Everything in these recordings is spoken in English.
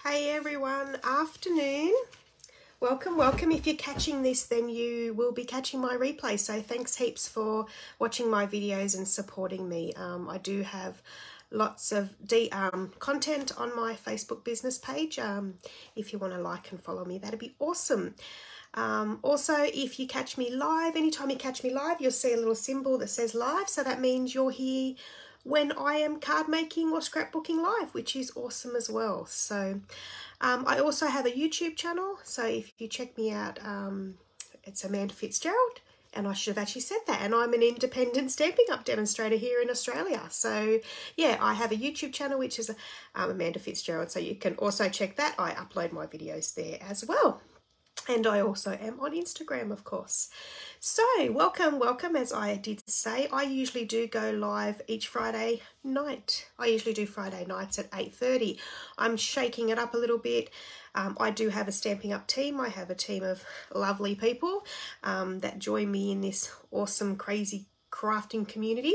Hey everyone, afternoon. Welcome, welcome. If you're catching this, then you will be catching my replay. So thanks heaps for watching my videos and supporting me. I do have lots of content on my Facebook business page. If you want to like and follow me, that'd be awesome. Also, if you catch me live, anytime you catch me live, you'll see a little symbol that says live. So that means you're here when I am card making or scrapbooking live, which is awesome as well. So I also have a YouTube channel. So if you check me out, it's Amanda Fitzgerald. And I should have actually said that. And I'm an independent Stampin' Up demonstrator here in Australia. So yeah, I have a YouTube channel, which is Amanda Fitzgerald. So you can also check that. I upload my videos there as well. And I also am on Instagram, of course. So welcome, welcome. As I did say, I usually do go live each Friday night. I usually do Friday nights at 8:30. I'm shaking it up a little bit. I do have a Stampin' Up team. I have a team of lovely people that join me in this awesome, crazy crafting community.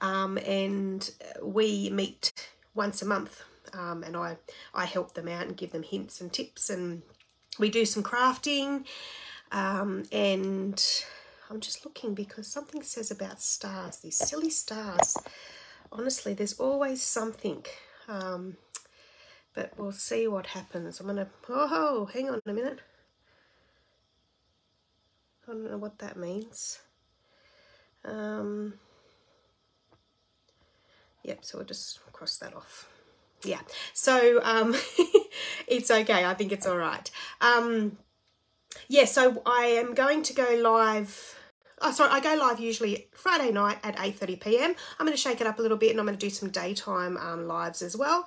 And we meet once a month and I help them out and give them hints and tips, and we do some crafting, and I'm just looking because something says about stars, these silly stars. Honestly, there's always something, but we'll see what happens. I'm going to, oh, hang on a minute. I don't know what that means. Yep, so we'll just cross that off. Yeah, so it's okay. I think it's all right. Yeah, so I am going to go live. Oh, sorry, I go live usually Friday night at 8:30 p.m. I'm going to shake it up a little bit, and I'm going to do some daytime lives as well,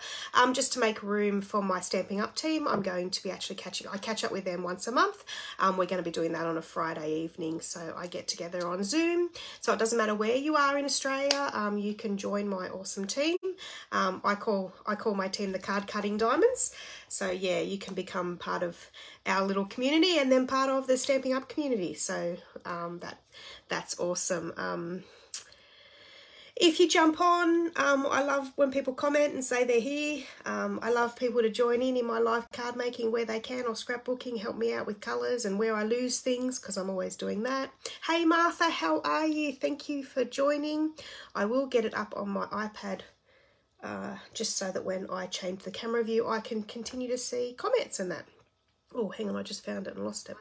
just to make room for my Stampin' Up team. I'm going to be actually I catch up with them once a month. We're going to be doing that on a Friday evening, so I get together on Zoom. So it doesn't matter where you are in Australia, you can join my awesome team. I call my team the Card Cutting Diamonds. So yeah, you can become part of our little community and then part of the Stampin' Up community. So that's awesome. If you jump on, I love when people comment and say they're here. I love people to join in my live card making where they can, or scrapbooking, help me out with colours and where I lose things, because I'm always doing that. Hey Martha, how are you? Thank you for joining. I will get it up on my iPad just so that when I change the camera view, I can continue to see comments and that. Oh, hang on, I just found it and lost it.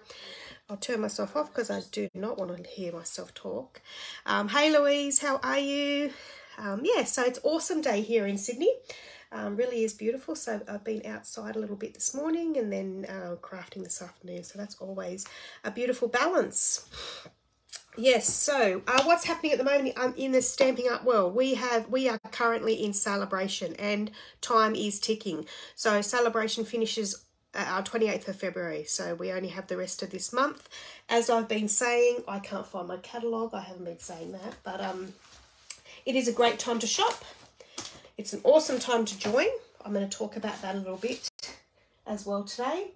I'll turn myself off because I do not want to hear myself talk. Hey Louise, how are you? Yeah, so it's awesome day here in Sydney. Really is beautiful. So I've been outside a little bit this morning and then crafting this afternoon. So that's always a beautiful balance. Yes, so what's happening at the moment in the Stampin' Up world? We are currently in celebration and time is ticking. So celebration finishes our 28th of February, so we only have the rest of this month. As I've been saying, I can't find my catalogue. I haven't been saying that, but it is a great time to shop. It's an awesome time to join. I'm going to talk about that a little bit as well today.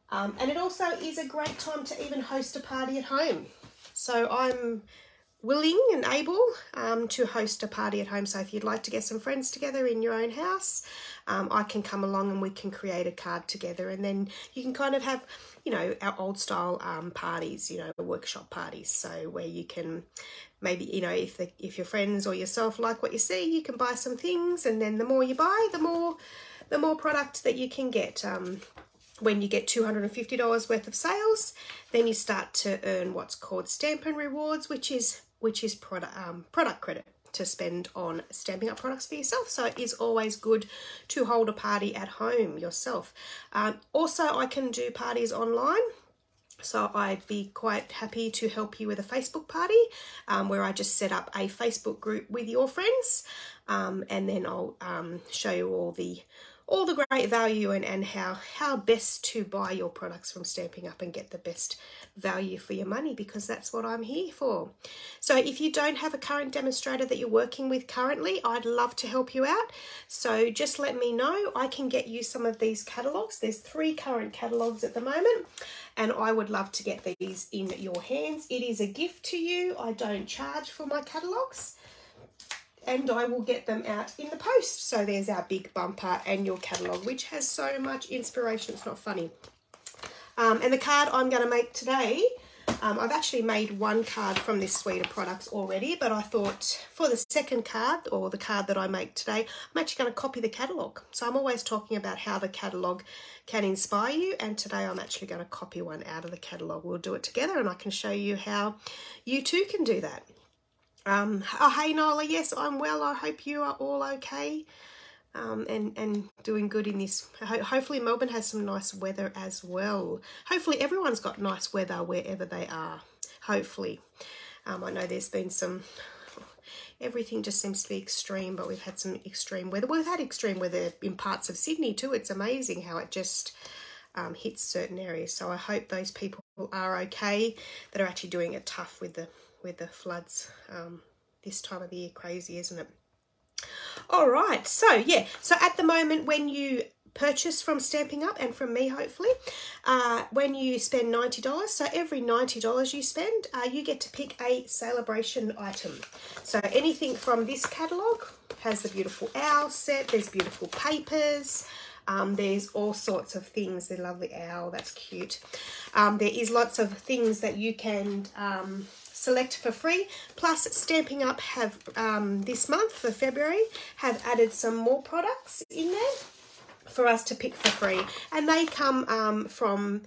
And it also is a great time to even host a party at home. So I'm willing and able to host a party at home. So if you'd like to get some friends together in your own house, I can come along and we can create a card together, and then you can kind of have, you know, our old style parties, you know, workshop parties. So where you can maybe, you know, if your friends or yourself like what you see, you can buy some things, and then the more you buy, the more product that you can get. When you get $250 worth of sales, then you start to earn what's called Stampin' Rewards, which is product credit to spend on Stampin' Up products for yourself. So it is always good to hold a party at home yourself. Also, I can do parties online. So I'd be quite happy to help you with a Facebook party where I just set up a Facebook group with your friends, and then I'll show you all the great value and how best to buy your products from Stampin' Up and get the best value for your money, because that's what I'm here for. So if you don't have a current demonstrator that you're working with currently, I'd love to help you out. So just let me know. I can get you some of these catalogs. There's 3 current catalogs at the moment, and I would love to get these in your hands. It is a gift to you. I don't charge for my catalogs. and I will get them out in the post. So there's our big bumper annual catalogue, which has so much inspiration, it's not funny. And the card I'm going to make today, I've actually made one card from this suite of products already, but I thought for the second card, or the card that I make today, I'm actually going to copy the catalogue. So I'm always talking about how the catalogue can inspire you, and today I'm actually going to copy one out of the catalogue. We'll do it together and I can show you how you too can do that. Oh, hey Nola, yes, I'm well. I hope you are all okay. And doing good in this. Hopefully Melbourne has some nice weather as well. Hopefully everyone's got nice weather wherever they are. Hopefully. I know there's been some, everything just seems to be extreme, but we've had some extreme weather. We've had extreme weather in parts of Sydney too. It's amazing how it just hits certain areas. So I hope those people are okay that are actually doing it tough with the floods this time of the year. Crazy, isn't it? All right, so yeah, so at the moment when you purchase from Stamping Up and from me hopefully, when you spend $90, so every $90 you spend, you get to pick a celebration item. So anything from this catalogue has the beautiful owl set, there's beautiful papers, there's all sorts of things. The lovely owl, that's cute. There is lots of things that you can select for free. Plus Stamping Up have this month for February have added some more products in there for us to pick for free, and they come from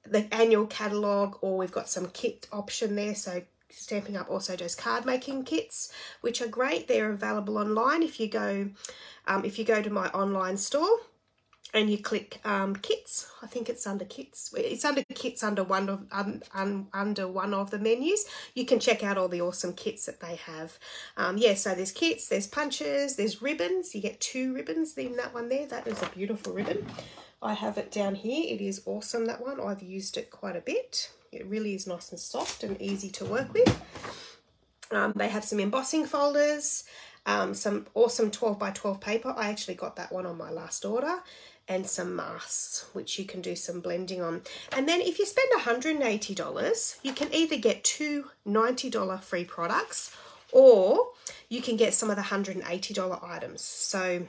the annual catalogue, or we've got some kit option there. So Stamping Up also does card making kits, which are great. They're available online. If you go to my online store and you click kits, I think it's under kits. It's under kits under one of the menus. You can check out all the awesome kits that they have. Yeah, so there's kits, there's punches, there's ribbons. You get 2 ribbons in that one there. That is a beautiful ribbon. I have it down here. It is awesome, that one. I've used it quite a bit. It really is nice and soft and easy to work with. They have some embossing folders, some awesome 12 by 12 paper. I actually got that one on my last order. And some masks, which you can do some blending on. And then if you spend $180, you can either get 2 $90 free products, or you can get some of the $180 items. So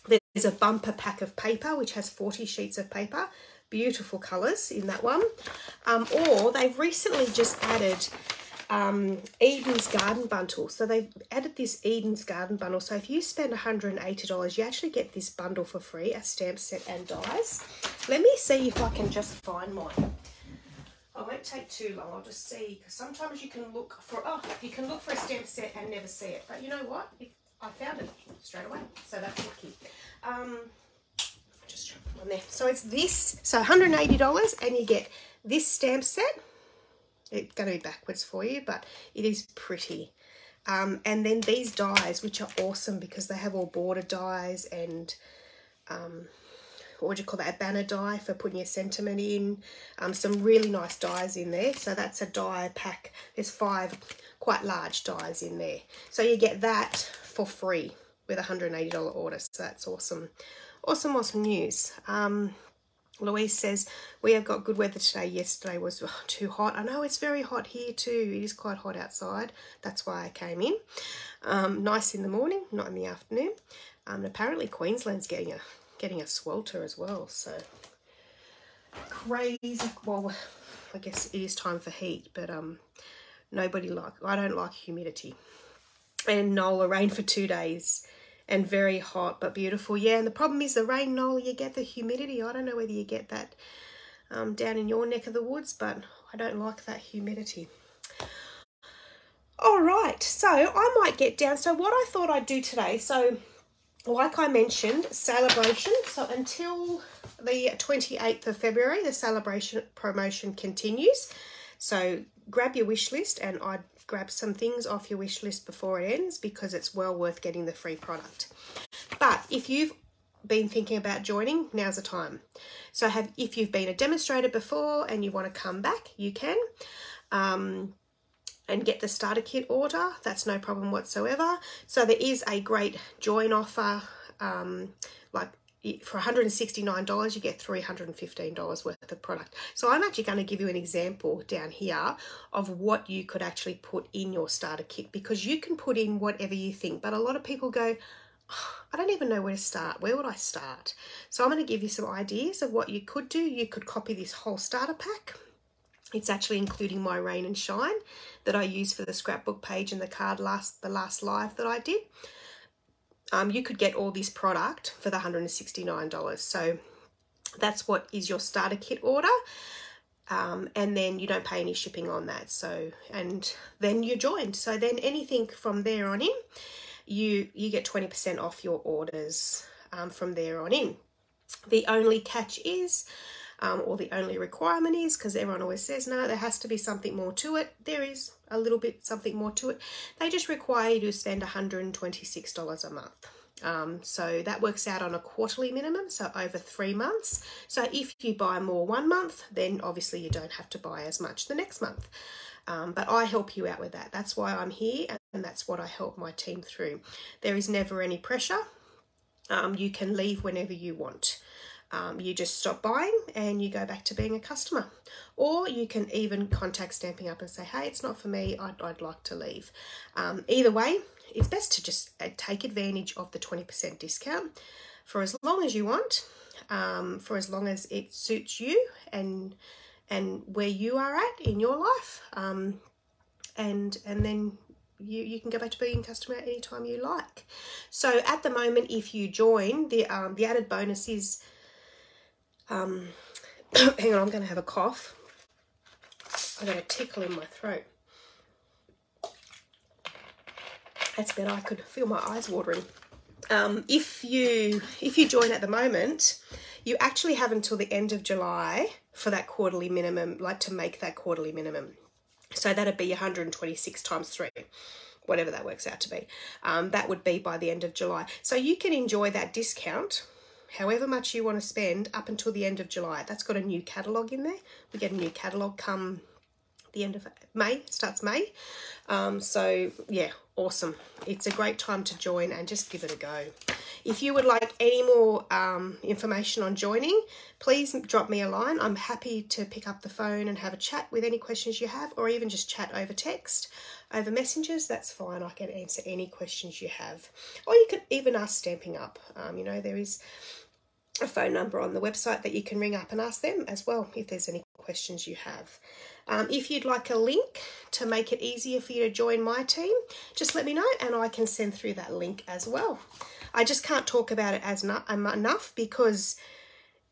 there's a bumper pack of paper, which has 40 sheets of paper, beautiful colours in that one. Or they've recently just added Eden's Garden Bundle. So they've added this Eden's Garden Bundle. So if you spend $180, you actually get this bundle for free, a stamp set and dies. Let me see if I can just find mine. I won't take too long. I'll just see, because sometimes you can look for a stamp set and never see it. But you know what? I found it straight away, so that's lucky. Just chuck it on there. So it's this. So $180, and you get this stamp set. It's going to be backwards for you, but it is pretty. And then these dies, which are awesome because they have all border dies and what would you call that, a banner die for putting your sentiment in. Some really nice dies in there. So that's a die pack. There's 5 quite large dies in there. So you get that for free with a $180 order. So that's awesome. Awesome news. Louise says, we have got good weather today. Yesterday was too hot. I know it's very hot here too. It is quite hot outside. That's why I came in. Nice in the morning, not in the afternoon. And apparently Queensland's getting a swelter as well. So crazy. Well, I guess it is time for heat, but I don't like humidity. And Nola, rain for 2 days. And very hot, but beautiful. Yeah, and the problem is the rain, Nola, you get the humidity. I don't know whether you get that down in your neck of the woods, but I don't like that humidity. All right, so I might get down. So what I thought I'd do today, so like I mentioned, celebration. So until the 28th of February, the celebration promotion continues. So grab your wish list, and I'd grab some things off your wish list before it ends, because it's well worth getting the free product. But if you've been thinking about joining, now's the time. So if you've been a demonstrator before and you want to come back, you can. And get the starter kit order. That's no problem whatsoever. So there is a great join offer. Like for $169, you get $315 worth of product. So I'm actually going to give you an example down here of what you could actually put in your starter kit, because you can put in whatever you think, but a lot of people go, oh, I don't even know where to start. Where would I start? So I'm going to give you some ideas of what you could do. You could copy this whole starter pack. It's actually including my Rain and Shine that I use for the scrapbook page and the card the last live that I did. You could get all this product for the $169. So that's what is your starter kit order. And then you don't pay any shipping on that. So, and then you're joined. So then anything from there on in, you get 20% off your orders from there on in. The only catch is, or the only requirement is, because everyone always says, no, there has to be something more to it. There is a little bit something more to it. They just require you to spend $126 a month. So that works out on a quarterly minimum, so over 3 months. So if you buy more 1 month, then obviously you don't have to buy as much the next month. But I help you out with that. That's why I'm here, and that's what I help my team through. There is never any pressure. You can leave whenever you want. You just stop buying and you go back to being a customer. Or you can even contact Stampin' Up and say, hey, it's not for me, I'd like to leave. Either way, it's best to just take advantage of the 20% discount for as long as you want, for as long as it suits you and where you are at in your life. And then you can go back to being a customer at any time you like. So at the moment, if you join, the added bonus is, hang on, I'm going to have a cough. I got a tickle in my throat. That's better. I could feel my eyes watering. If you join at the moment, you actually have until the end of July for that quarterly minimum, like to make that quarterly minimum. So that'd be 126 times 3, whatever that works out to be. That would be by the end of July. So you can enjoy that discount however much you want to spend up until the end of July. That's got a new catalogue in there. We get a new catalogue come the end of May, starts May. So yeah, awesome. It's a great time to join and just give it a go. If you would like any more information on joining, please drop me a line. I'm happy to pick up the phone and have a chat with any questions you have, or even just chat over text, over messengers. That's fine. I can answer any questions you have. Or you could even ask Stampin' Up. You know, there is a phone number on the website that you can ring up and ask them as well if there's any questions you have. If you'd like a link to make it easier for you to join my team, just let me know and I can send through that link as well. I just can't talk about it as enough because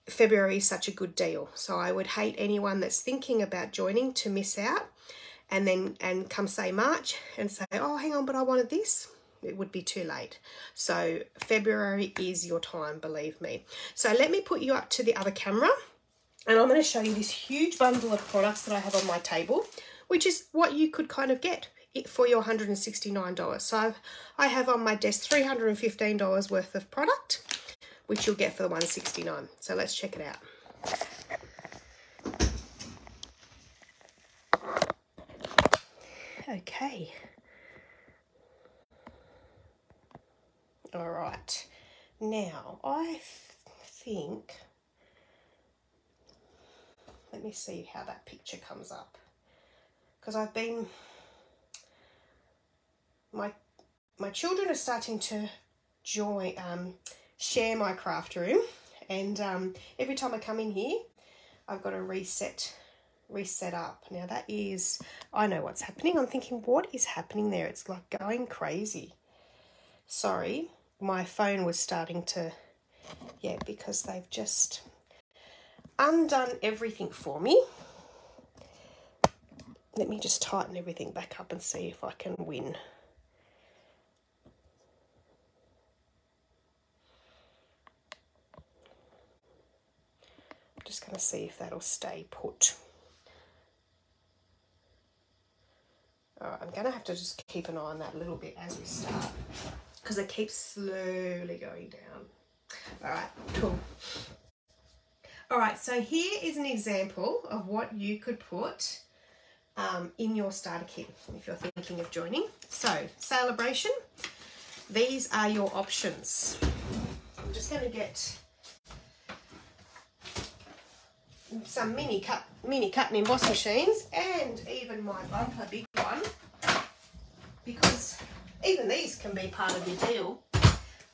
February is such a good deal. So I would hate anyone that's thinking about joining to miss out and come say March and say, oh, hang on, but I wanted this. It would be too late. So February is your time, believe me. So let me put you up to the other camera and I'm going to show you this huge bundle of products that I have on my table, which is what you could kind of get for your $169. So I have on my desk $315 worth of product, which you'll get for the $169. So let's check it out. Okay. All right. Now, I think, let me see how that picture comes up. Because I've been, my children are starting to share my craft room, and every time I come in here, I've got to reset up. Now that is, I know what's happening. I'm thinking, what is happening there? It's like going crazy. Sorry, my phone was starting to, yeah, because they've just undone everything for me. Let me just tighten everything back up and see if I can win. I'm just going to see if that'll stay put. All right, I'm going to have to just keep an eye on that a little bit as we start, because it keeps slowly going down. All right, cool. All right, so here is an example of what you could put in your starter kit if you're thinking of joining. So, Celebration, these are your options. I'm just going to get some mini cut and emboss machines, and even my bumper big one, because even these can be part of your deal.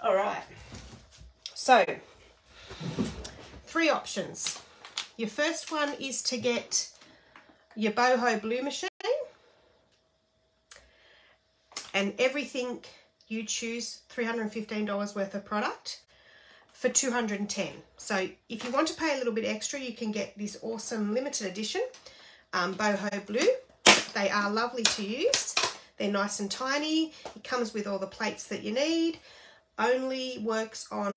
All right, so 3 options. Your first one is to get your boho blue machine, and everything you choose, $315 worth of product for $210. So if you want to pay a little bit extra, you can get this awesome limited edition boho blue. They are lovely to use. They're nice and tiny. It comes with all the plates that you need. Only works on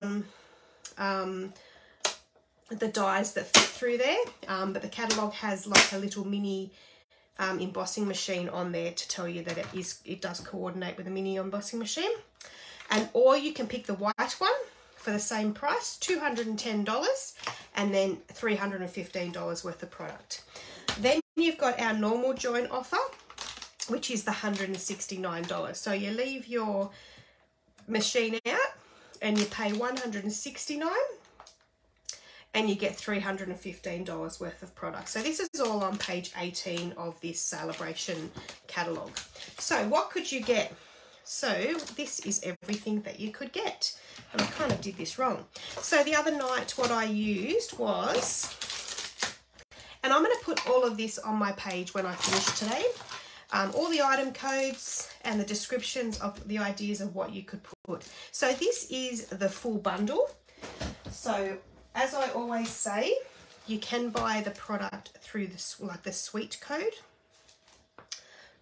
the dies that fit through there, but the catalogue has like a little mini embossing machine on there to tell you that it does coordinate with a mini embossing machine. And or you can pick the white one for the same price, $210, and then $315 worth of product. Then you've got our normal join offer, which is the $169. So you leave your machine out and you pay $169 and you get $315 worth of product. So this is all on page 18 of this celebration catalogue. So what could you get? So this is everything that you could get. And I kind of did this wrong. So the other night what I used was, and I'm going to put all of this on my page when I finish today, all the item codes and the descriptions of the ideas of what you could put. So this is the full bundle. So as I always say, you can buy the product through the sweet code,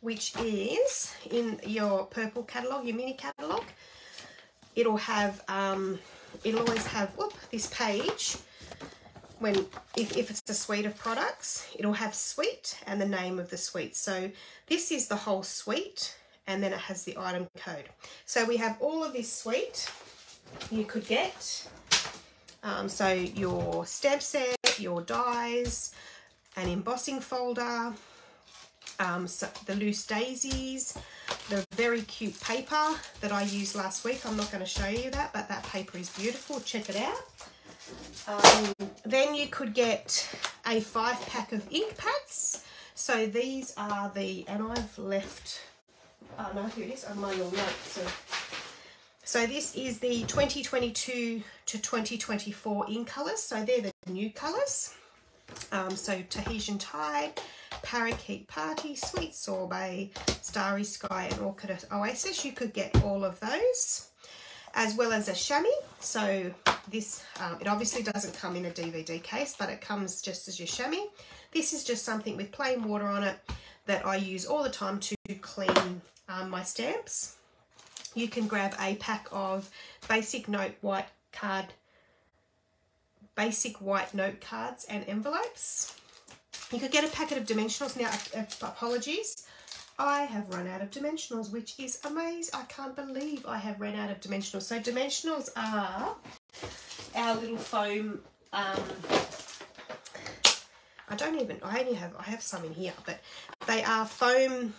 which is in your purple catalogue, your mini catalogue. It'll have, it'll always have, this page. If it's a suite of products, it'll have suite and the name of the suite. So this is the whole suite, and then it has the item code. So we have all of this suite you could get. So your stamp set, your dies, an embossing folder, so the loose daisies, the very cute paper that I used last week. I'm not going to show you that, but that paper is beautiful. Check it out. Then you could get a 5-pack of ink pads. So these are and I've left, oh no, here it is on my little notes. So this is the 2022 to 2024 ink colours. So they're the new colours. So Tahitian Tide, Parakeet Party, Sweet Sorbet, Starry Sky and Orchid Oasis. You could get all of those, as well as a chamois. So this, it obviously doesn't come in a DVD case, but it comes just as your chamois. This is just something with plain water on it that I use all the time to clean my stamps. You can grab a pack of basic white note cards and envelopes. You could get a packet of dimensionals. Now, apologies, I have run out of dimensionals, which is amazing. I can't believe I have run out of dimensionals. So dimensionals are our little foam, I have some in here, but they are foam.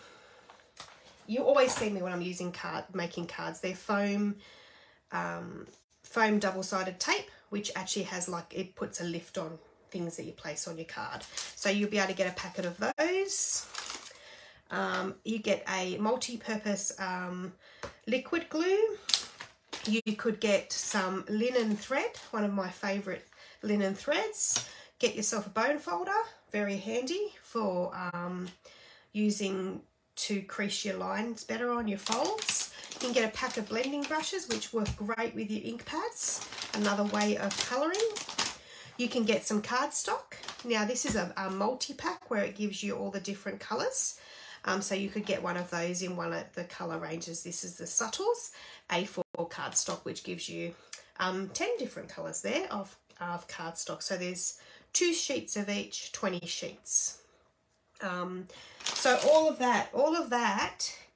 You always see me when I'm using making cards. They're foam double-sided tape, which actually has it puts a lift on things that you place on your card. So you'll be able to get a packet of those. You get a multi-purpose liquid glue. You could get some linen thread, one of my favourite linen threads. Get yourself a bone folder, very handy for using to crease your lines better on your folds. You can get a pack of blending brushes, which work great with your ink pads, another way of colouring. You can get some cardstock. Now this is a multi-pack where it gives you all the different colours. So you could get one of those in one of the colour ranges. This is the Subtles A4 cardstock, which gives you 10 different colours there of cardstock. So there's 2 sheets of each, 20 sheets. So all of that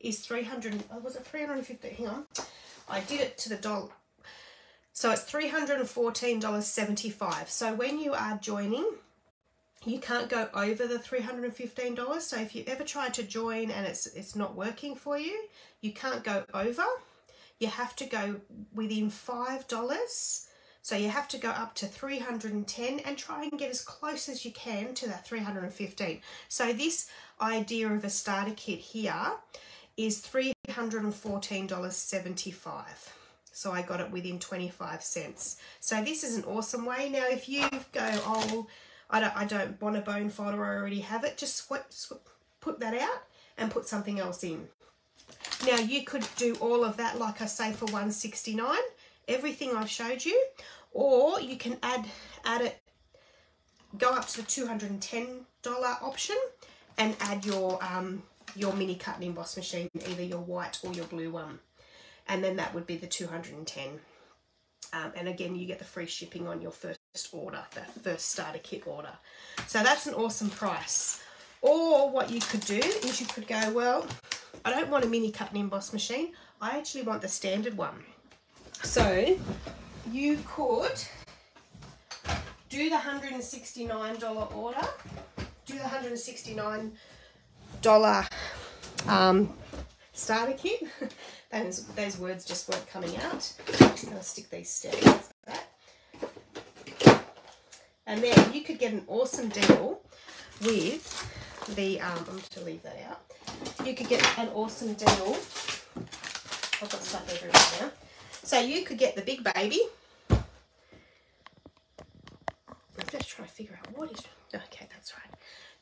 is 300, was it 350? Hang on. I did it to the dollar. So it's $314.75. So when you are joining, you can't go over the $315. So if you ever try to join and it's not working for you, you can't go over. You have to go within $5. So you have to go up to 310 and try and get as close as you can to that 315. So this idea of a starter kit here is $314.75. So I got it within 25 cents. So this is an awesome way. Now, if you go, oh, I don't want a bone folder, I already have it, just put that out and put something else in. Now, you could do all of that, like I say, for $169, everything I've showed you, or you can add it, go up to the $210 option and add your mini cut and emboss machine, either your white or your blue one. And then that would be the 210. And again, you get the free shipping on your first order, that first starter kit order. So that's an awesome price. Or what you could do is you could go, well, I don't want a mini cut and emboss machine. I actually want the standard one. So you could do the $169 order, do the $169 starter kit. Those words just weren't coming out. I'm just going to stick these stamps like that. And then you could get an awesome deal with the, I'm going to leave that out. You could get an awesome deal. I've got stuff everywhere now. So you could get the big baby. I'm just trying to figure out what is, okay, that's right.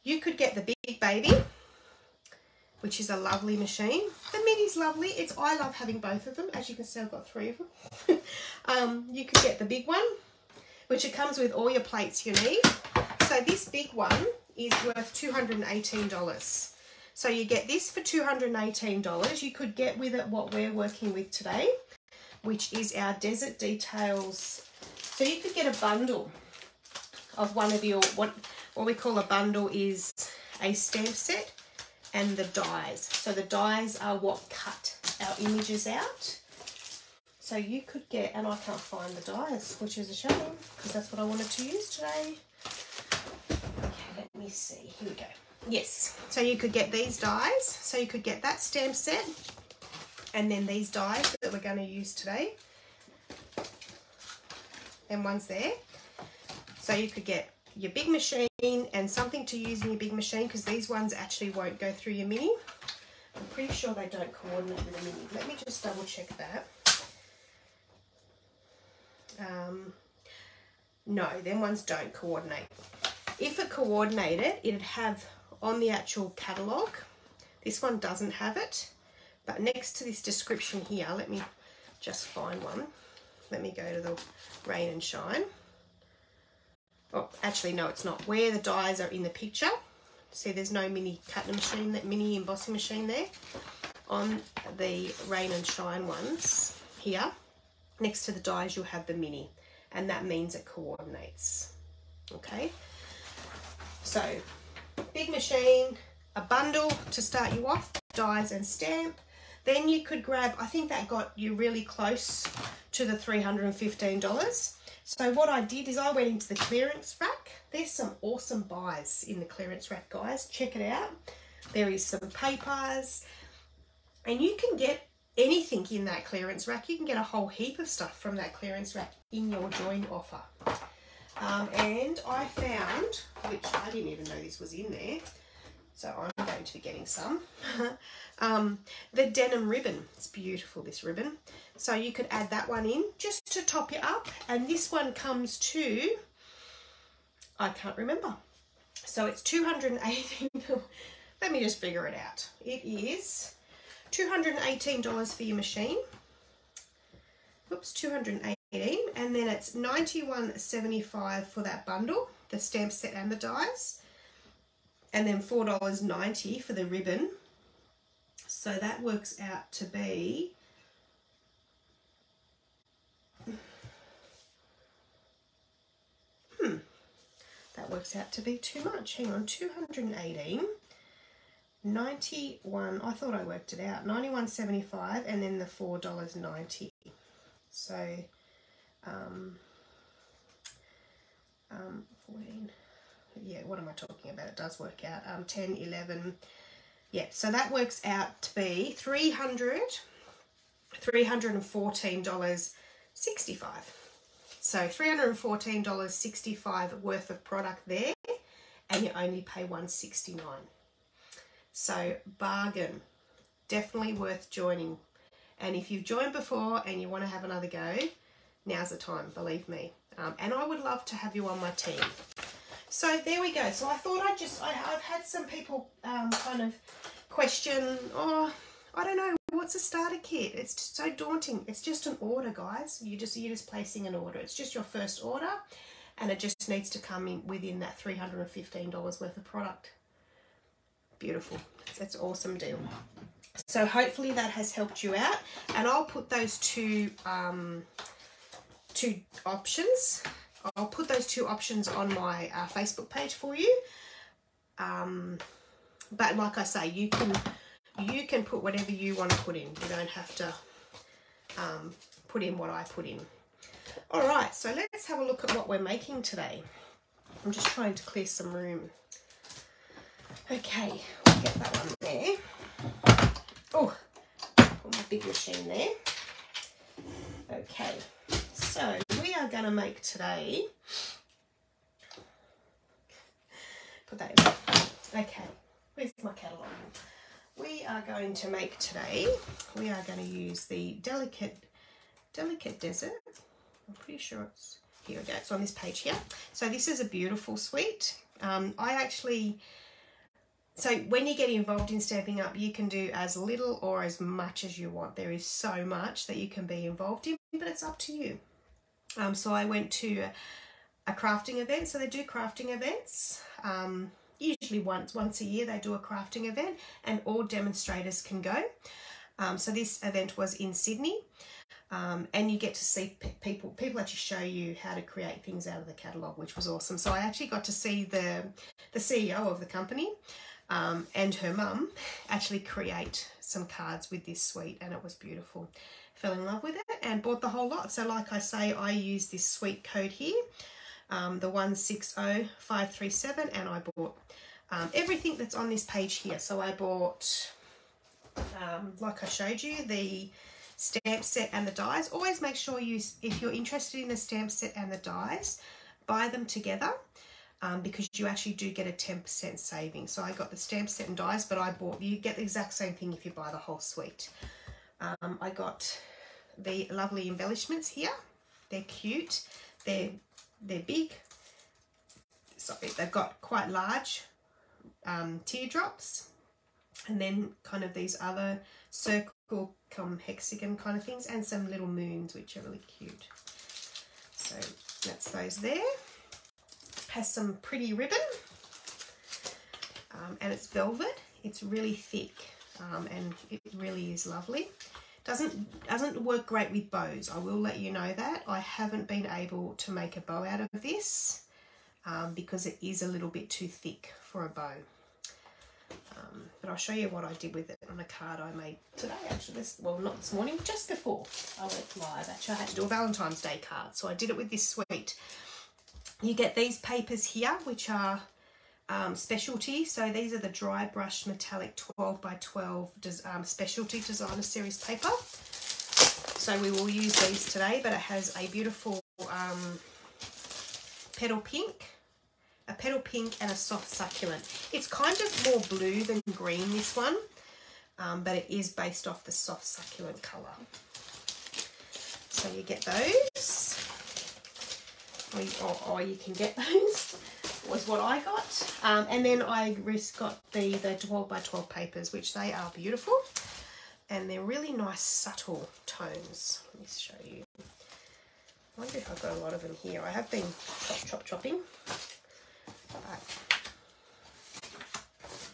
You could get the big baby, which is a lovely machine. The mini's lovely. I love having both of them. As you can see, I've got 3 of them. You could get the big one, which it comes with all your plates you need. So this big one is worth $218. So you get this for $218. You could get with it what we're working with today, which is our Desert Details. So you could get a bundle of one of your, what we call a bundle is a stamp set and the dies. So the dies are what cut our images out. So you could get, and I can't find the dies, which is a shame because that's what I wanted to use today. Okay, let me see. Here we go. Yes, so you could get these dies. So you could get that stamp set and then these dies that we're going to use today. And one's there. So you could get your big machine and something to use in your big machine because these ones actually won't go through your mini. I'm pretty sure they don't coordinate with a mini. Let me just double check that. No, them ones don't coordinate. If it coordinated, it'd have on the actual catalogue. This one doesn't have it, but next to this description here, let me just find one. Let me go to the Rain and Shine. Oh, actually, no, it's not. Where the dies are in the picture. See, there's no mini cutting machine, that mini embossing machine there. On the Rain and Shine ones here, next to the dies, you'll have the mini, and that means it coordinates. Okay, so big machine, a bundle to start you off, dies and stamp. Then you could grab, I think that got you really close to the $315. So what I did is I went into the clearance rack. There's some awesome buys in the clearance rack, guys. Check it out. There is some papers, and you can get anything in that clearance rack. You can get a whole heap of stuff from that clearance rack in your join offer. And I found, which I didn't even know this was in there, so I'm going to be getting some, the denim ribbon. It's beautiful, this ribbon. So you could add that one in just to top you up. And this one comes to, I can't remember. So it's $218. Let me just figure it out. It is $218 for your machine. Whoops, $218. And then it's $91.75 for that bundle, the stamp set and the dies. And then $4.90 for the ribbon. So that works out to be that works out to be too much. Hang on, 218, 91, I thought I worked it out, $91.75 and then the $4.90. So 14, yeah, what am I talking about? It does work out, 10, 11, yeah, so that works out to be $314.65. So $314.65 worth of product there, and you only pay $169. So bargain, definitely worth joining. And if you've joined before and you want to have another go, now's the time, believe me. And I would love to have you on my team. So there we go. So I thought I've had some people kind of question, oh, I don't know, what's a starter kit? It's just so daunting. It's just an order, guys. You're just placing an order. It's just your first order, and it just needs to come in within that $315 worth of product. Beautiful. That's an awesome deal. So hopefully that has helped you out, and I'll put those two options. I'll put those two options on my Facebook page for you. But like I say, you can put whatever you want to put in. You don't have to put in what I put in. All right, so let's have a look at what we're making today. I'm just trying to clear some room. Okay, we'll get that one there. Oh, put my big machine there. Okay, so we are going to make today. Put that in. Okay, where's my catalogue? We are going to make today, we are going to use the Delicate Desert. I'm pretty sure it's, here we go, it's on this page here. So this is a beautiful suite. So when you get involved in Stampin' Up, you can do as little or as much as you want. There is so much that you can be involved in, but it's up to you. So I went to a crafting event. So they do crafting events. Usually once a year they do a crafting event, and all demonstrators can go. So this event was in Sydney, and you get to see people actually show you how to create things out of the catalogue, which was awesome. So I actually got to see the CEO of the company and her mum actually create some cards with this suite, and it was beautiful. Fell in love with it and bought the whole lot. So like I say, I use this suite code here, the 160537, and I bought everything that's on this page here. So I bought, like I showed you, the stamp set and the dies. Always make sure if you're interested in the stamp set and the dies, buy them together, because you actually do get a 10% saving. So I got the stamp set and dies, but you get the exact same thing if you buy the whole suite. I got the lovely embellishments here. They're cute. They're big. Sorry, they've got quite large teardrops, and then kind of these other circle hexagon kind of things, and some little moons which are really cute. So that's those there. Has some pretty ribbon, and it's velvet. It's really thick, and it really is lovely. Doesn't work great with bows. I will let you know that. I haven't been able to make a bow out of this because it is a little bit too thick for a bow. But I'll show you what I did with it on a card I made today, actually. Well, not this morning, just before I went live. Actually, I had to do a Valentine's Day card, so I did it with this suite. You get these papers here, which are specialty. So these are the dry brush metallic 12 by 12 specialty designer series paper. So we will use these today, but it has a beautiful petal pink, and a soft succulent. It's kind of more blue than green, this one, but it is based off the soft succulent colour. So you get those, or you can get those, was what I got. And then I got the 12 by 12 papers, which they are beautiful, and they're really nice subtle tones. Let me show you. I wonder if I've got a lot of them here. I have been chopping.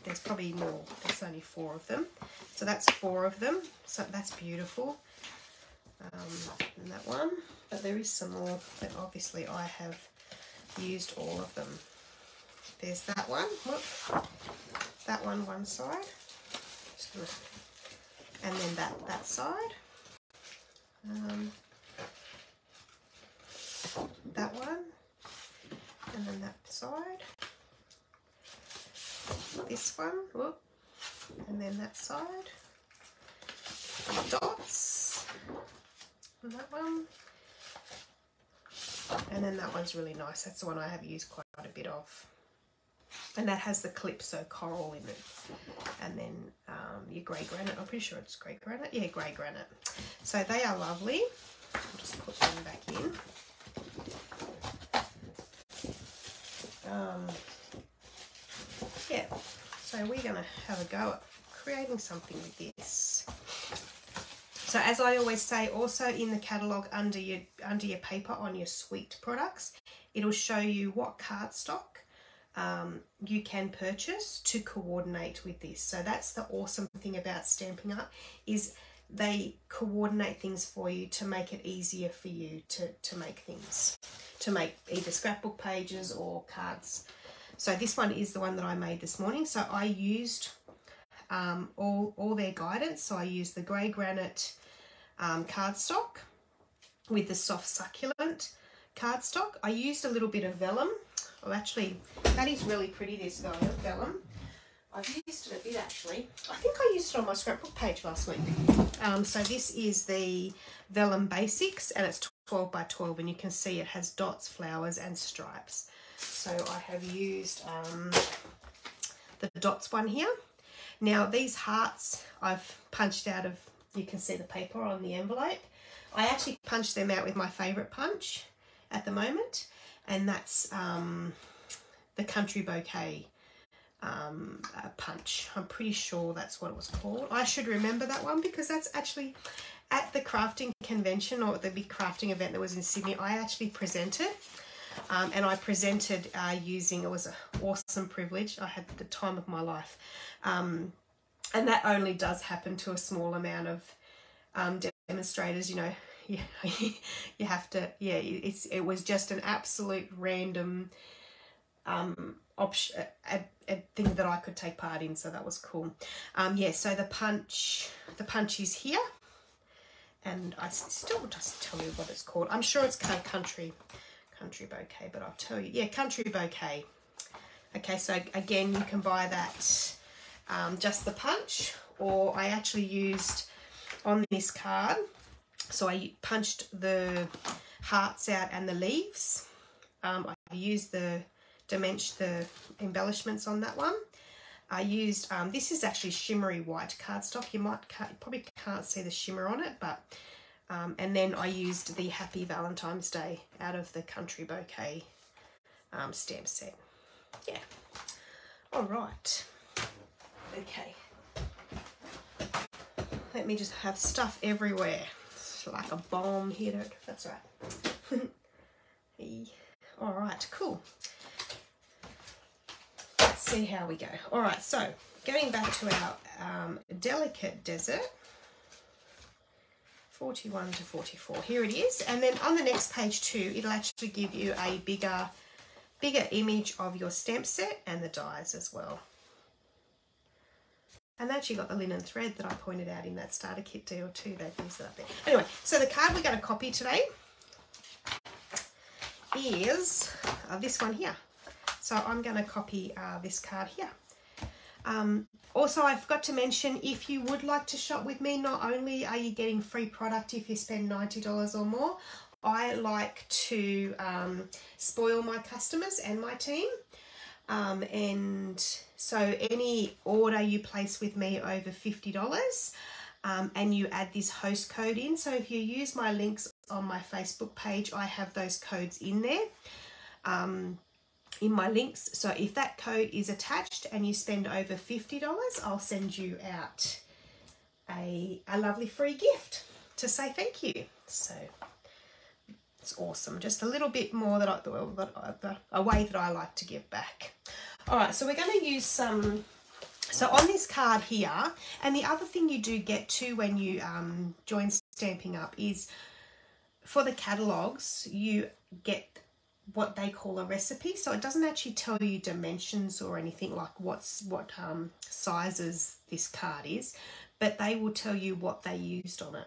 There's probably more. There's only 4 of them. So that's 4 of them. So that's beautiful. And that one. But there is some more, but obviously I have used all of them. There's that one. Whoop. That one side. And then that side. That one. And then that side. This one. Whoop. And then that side. And dots. And that one. And then that one's really nice. That's the one I have used quite a bit of. And that has the Calypso coral in it. And then your grey granite. I'm pretty sure it's grey granite. Yeah, grey granite. So they are lovely. I'll just put them back in. Yeah, so we're going to have a go at creating something with this. So as I always say, also in the catalogue under your paper on your suite products, it'll show you what cardstock you can purchase to coordinate with this. So that's the awesome thing about Stampin' Up, is they coordinate things for you to make it easier for you to make things, to make either scrapbook pages or cards. So this one is the one that I made this morning. So I used all their guidance. So I used the grey granite cardstock with the soft succulent cardstock. I used a little bit of vellum. Oh, actually, that is really pretty, this vellum. I've used it a bit, actually. I think I used it on my scrapbook page last week. So this is the Vellum Basics, and it's 12 by 12, and you can see it has dots, flowers, and stripes. So I have used the dots one here. Now, these hearts I've punched out of, you can see the paper on the envelope. I actually punched them out with my favourite punch at the moment, and that's the Country Bouquet punch. I'm pretty sure that's what it was called. I should remember that one because that's actually at the crafting convention, or the big crafting event that was in Sydney. I actually presented, and I presented using, it was an awesome privilege. I had the time of my life, and that only does happen to a small amount of demonstrators. You know, you have to, yeah, it was just an absolute random option, a thing that I could take part in, so that was cool. Yeah, so the punch is here, and I still just tell you what it's called. I'm sure it's Country Bouquet, but I'll tell you, yeah, Country Bouquet. Okay, so again, you can buy that just the punch, or I actually used on this card, so I punched the hearts out and the leaves. I used the embellishments on that one. I used, this is actually shimmery white cardstock. You probably can't see the shimmer on it, but, and then I used the Happy Valentine's Day out of the Country Bouquet stamp set. Yeah. All right. Okay. Let me just have stuff everywhere. It's like a bomb here. That's right. All right, cool. Let's see how we go. All right, so going back to our Delicate Desert, 41 to 44. Here it is. And then on the next page too, it'll actually give you a bigger image of your stamp set and the dies as well. And actually got the linen thread that I pointed out in that starter kit deal too. They've used that up there. Anyway, so the card we're going to copy today is this one here. So I'm going to copy this card here. Also, I forgot to mention, if you would like to shop with me, not only are you getting free product if you spend $90 or more, I like to spoil my customers and my team. And so any order you place with me over $50, and you add this host code in. So if you use my links on my Facebook page, I have those codes in there, in my links. So if that code is attached and you spend over $50, I'll send you out a lovely free gift to say thank you. So it's awesome. Just a little bit more a way that I like to give back. All right, so we're going to use some, so on this card here, and the other thing you do get too when you join Stampin' Up is for the catalogues, you get what they call a recipe. So it doesn't actually tell you dimensions or anything like what sizes this card is, but they will tell you what they used on it,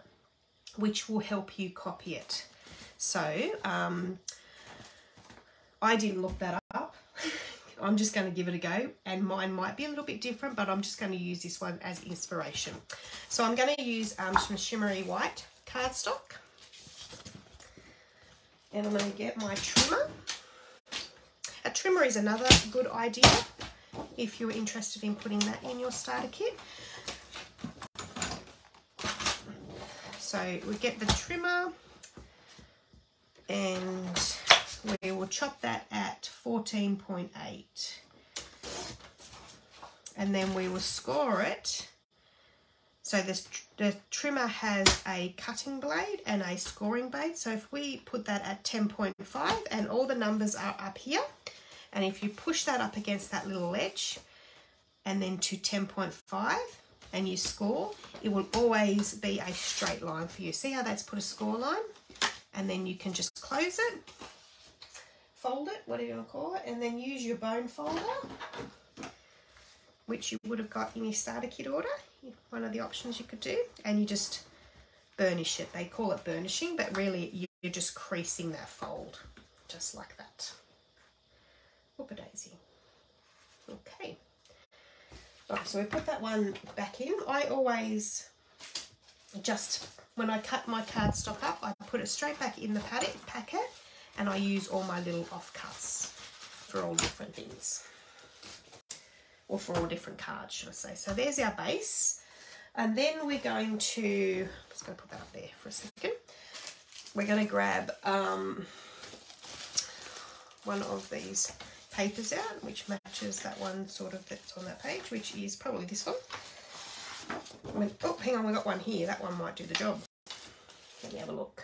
which will help you copy it. So I didn't look that up. I'm just going to give it a go, and mine might be a little bit different, but I'm just going to use this one as inspiration. So I'm going to use some shimmery white cardstock. And I'm going to get my trimmer. A trimmer is another good idea if you're interested in putting that in your starter kit. So we get the trimmer and we will chop that at 14.8. And then we will score it. So the trimmer has a cutting blade and a scoring blade. So if we put that at 10.5 and all the numbers are up here, and if you push that up against that little ledge and then to 10.5 and you score, it will always be a straight line for you. See how that's put a score line? And then you can just close it, fold it, whatever you want to call it, and then use your bone folder, which you would have got in your starter kit order. One of the options you could do, and you just burnish it. They call it burnishing, but really you're just creasing that fold, just like that. Whoop-a-daisy. Okay. Right, so we put that one back in. I always just, when I cut my cardstock up, I put it straight back in the packet, and I use all my little offcuts for all different things. Or for all different cards, should I say. So there's our base. And then we're going to, I'm just going to put that up there for a second. We're going to grab one of these papers out, which matches that one sort of that's on that page, which is probably this one. Oh, hang on, we got one here. That one might do the job. Let me have a look.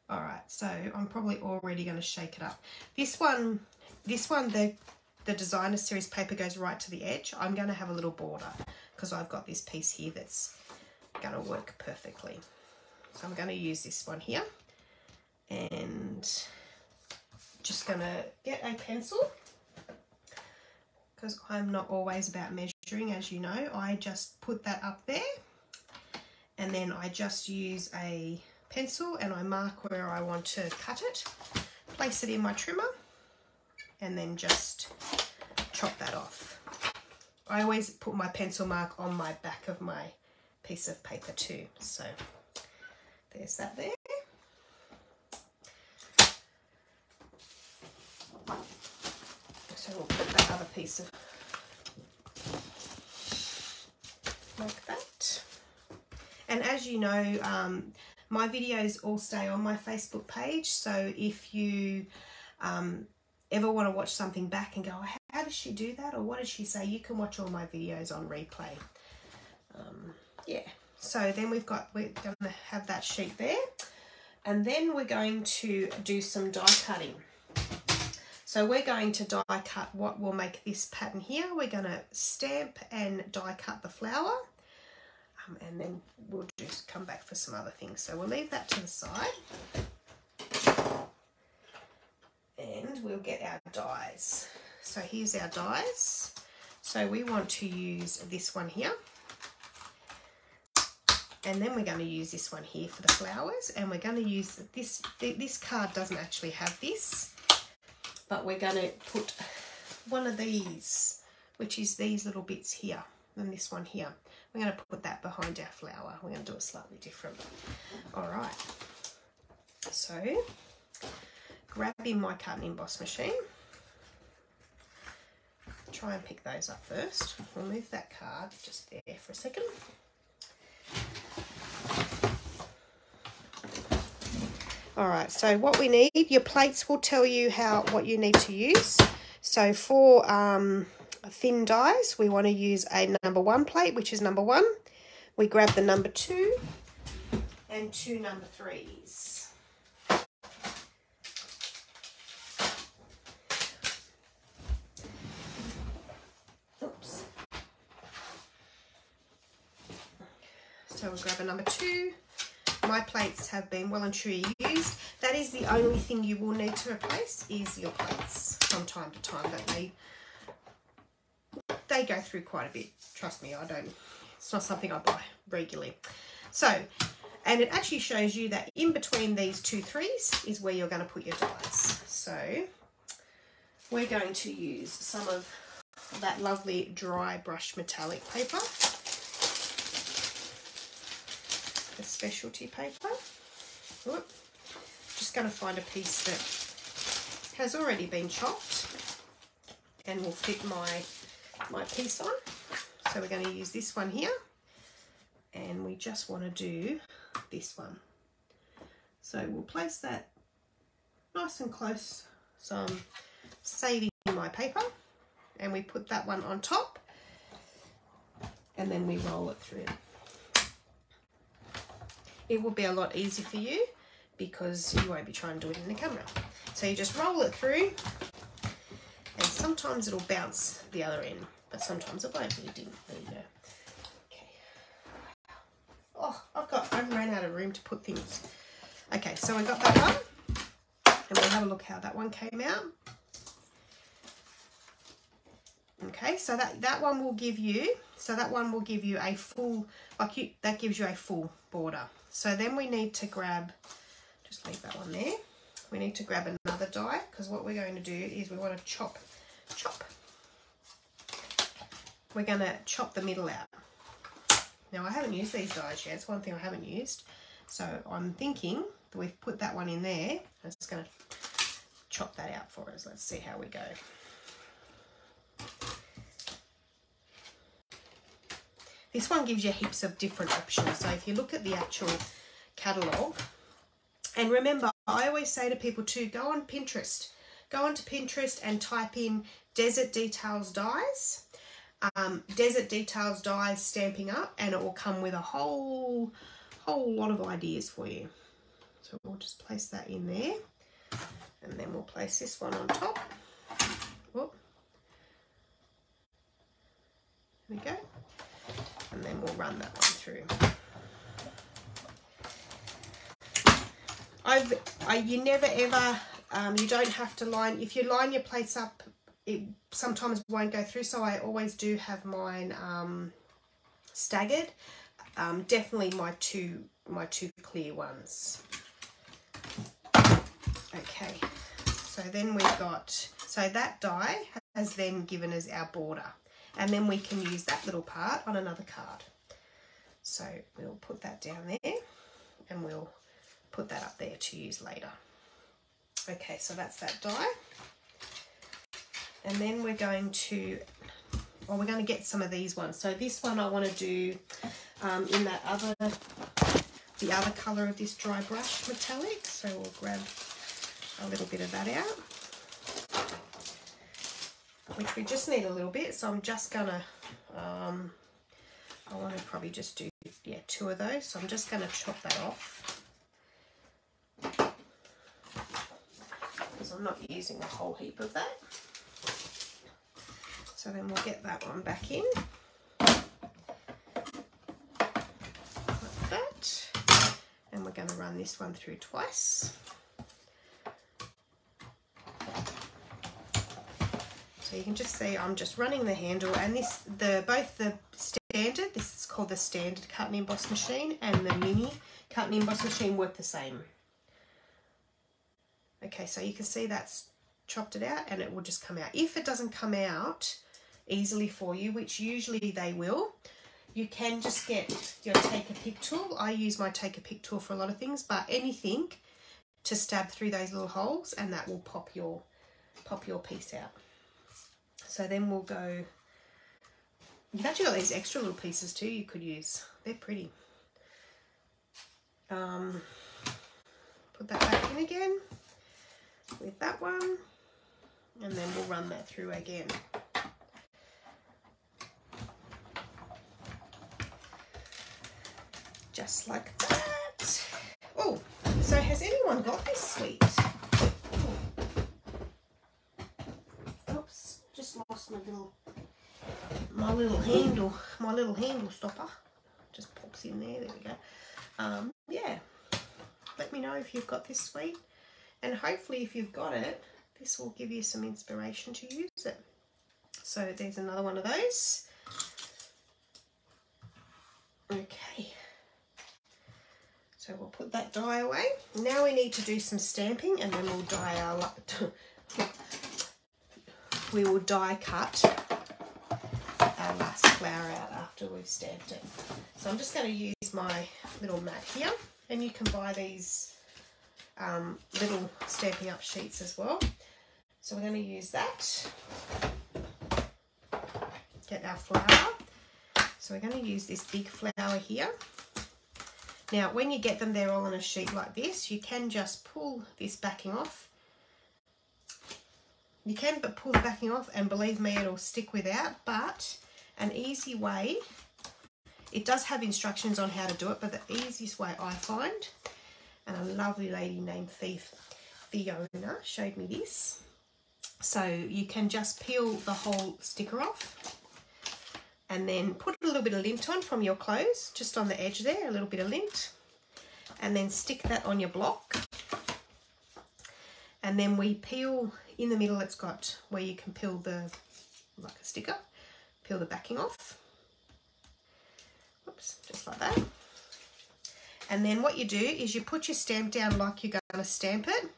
All right, so I'm probably already going to shake it up. This one, the designer series paper goes right to the edge. I'm going to have a little border because I've got this piece here that's going to work perfectly. So I'm going to use this one here and just going to get a pencil because I'm not always about measuring, as you know. I just put that up there and then I just use a pencil and I mark where I want to cut it, place it in my trimmer, and then just chop that off. I always put my pencil mark on my back of my piece of paper too. So there's that there. So we'll put that other piece of like that. And as you know, my videos all stay on my Facebook page, so if you ever want to watch something back and go, oh, how does she do that, or what did she say, you can watch all my videos on replay. Yeah, so then we're going to have that sheet there, and then we're going to do some die cutting. So we're going to die cut what will make this pattern here. We're going to stamp and die cut the flower. And then we'll just come back for some other things. So we'll leave that to the side. And we'll get our dies. So here's our dies. So we want to use this one here. And then we're going to use this one here for the flowers. And we're going to use this. This card doesn't actually have this. But we're going to put one of these, which is these little bits here. And this one here. We're going to put that behind our flower. We're going to do it slightly different. All right. So, grabbing my cut and emboss machine. Try and pick those up first. We'll move that card just there for a second. All right. So what we need, your plates will tell you what you need to use. So for thin dies, we want to use a number 1 plate, which is number 1. We grab the number 2 and 2 number 3s. Oops. So we'll grab a number 2. My plates have been well and truly used. That is the only thing you will need to replace is your plates from time to time. But they go through quite a bit. Trust me, it's not something I buy regularly. So, and it actually shows you that in between these 2 3s is where you're going to put your dies. So we're going to use some of that lovely dry brush metallic paper. the specialty paper. Whoop. Just going to find a piece that has already been chopped and will fit my piece on. So we're going to use this one here, and we just want to do this one. So we'll place that nice and close, so I'm saving my paper, and we put that one on top, and then we roll it through. It will be a lot easier for you because you won't be trying to do it in the camera. So you just roll it through, and sometimes it'll bounce the other end, but sometimes it won't. It didn't. There you go. Okay. Oh, I ran out of room to put things. Okay, so we got that one, and we'll have a look how that one came out. Okay, so that one will give you, a full, that gives you a full border. So then we need to grab, just leave that one there. We need to grab another die, because what we're going to do is we want to chop. We're going to chop the middle out. Now I haven't used these dies yet. It's one thing I haven't used. So I'm thinking that we've put that one in there. I'm just going to chop that out for us. Let's see how we go. This one gives you heaps of different options. So if you look at the actual catalogue, and remember, I always say to people too, go on Pinterest. Go onto Pinterest and type in Desert Details Dies. Desert Details Dies Stamping Up, and it will come with a whole lot of ideas for you. So we'll just place that in there, and then we'll place this one on top. Whoop. There we go. And then we'll run that one through. You never ever, you don't have to line, if you line your plates up, it sometimes won't go through, so I always do have mine staggered. Definitely my two clear ones. Okay, so then we've got, so that die has then given us our border. And then we can use that little part on another card. So we'll put that down there, and we'll put that up there to use later. Okay, so that's that die. And then we're going to, well, we're going to get some of these ones. So this one I want to do in that the other colour of this dry brush metallic. So we'll grab a little bit of that out, which we just need a little bit. So I'm just gonna, I want to probably just do, yeah, 2 of those. So I'm just going to chop that off, because I'm not using a whole heap of that. So then we'll get that one back in, like that. And we're going to run this one through twice. So you can just see I'm just running the handle, and both the standard, this is called the standard cut and emboss machine, and the mini cut and emboss machine work the same. Okay, so you can see that's chopped it out, and it will just come out. If it doesn't come out easily for you, which usually they will, you can just get your take a pick tool. I use my take a pick tool for a lot of things, but anything to stab through those little holes, and that will pop your piece out. So then we'll go, you've actually got these extra little pieces too you could use. They're pretty. Put that back in again with that one, and then we'll run that through again. Just like that. Oh, so has anyone got this sweet? Oops, just lost my little handle stopper. Just pops in there. There we go. Yeah, let me know if you've got this sweet, and hopefully if you've got it, this will give you some inspiration to use it. So there's another one of those. Okay. So we'll put that die away. Now we need to do some stamping, and then we'll die our we will die cut our last flower out after we've stamped it. So I'm just going to use my little mat here, and you can buy these little Stampin' Up sheets as well. So we're going to use that. Get our flower. So we're going to use this big flower here. Now, when you get them, they're all on a sheet like this. You can just pull this backing off. You can but pull the backing off, and believe me, it'll stick without. But an easy way, it does have instructions on how to do it, but the easiest way I find, and a lovely lady named Fiona showed me this. So you can just peel the whole sticker off and then put a little bit of lint on from your clothes, just on the edge there, a little bit of lint, and then stick that on your block. And then we peel in the middle, it's got where you can peel the, like a sticker, peel the backing off. Oops, just like that. And then what you do is you put your stamp down like you're going to stamp it,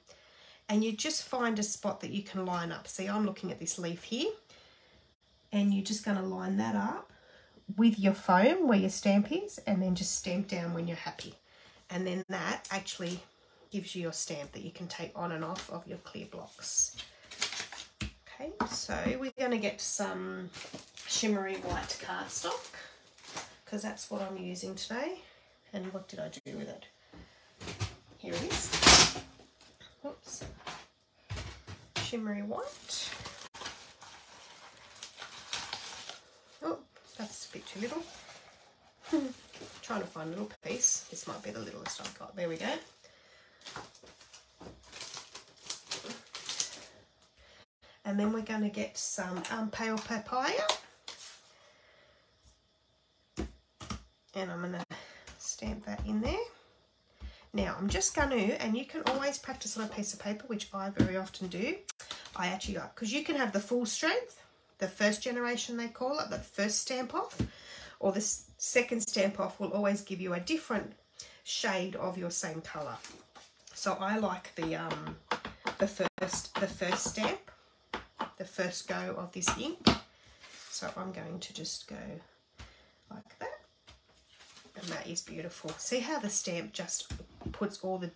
and you just find a spot that you can line up. See, I'm looking at this leaf here, and you're just going to line that up with your foam where your stamp is, and then just stamp down when you're happy. And then that actually gives you your stamp that you can take on and off of your clear blocks. Okay, so we're going to get some shimmery white cardstock, because that's what I'm using today. And what did I do with it? Here it is. Oops. Shimmery white. Oh, that's a bit too little. Trying to find a little piece. This might be the littlest I've got. There we go. And then we're going to get some pale papaya. And I'm going to stamp that in there. Now I'm just going to, and you can always practice on a piece of paper, which I very often do. I actually like, because you can have the full strength, the first generation they call it, the first stamp off, or the second stamp off will always give you a different shade of your same colour. So I like the first stamp, the first go of this ink. So I'm going to just go like that. And that is beautiful. See how the stamp just puts all the,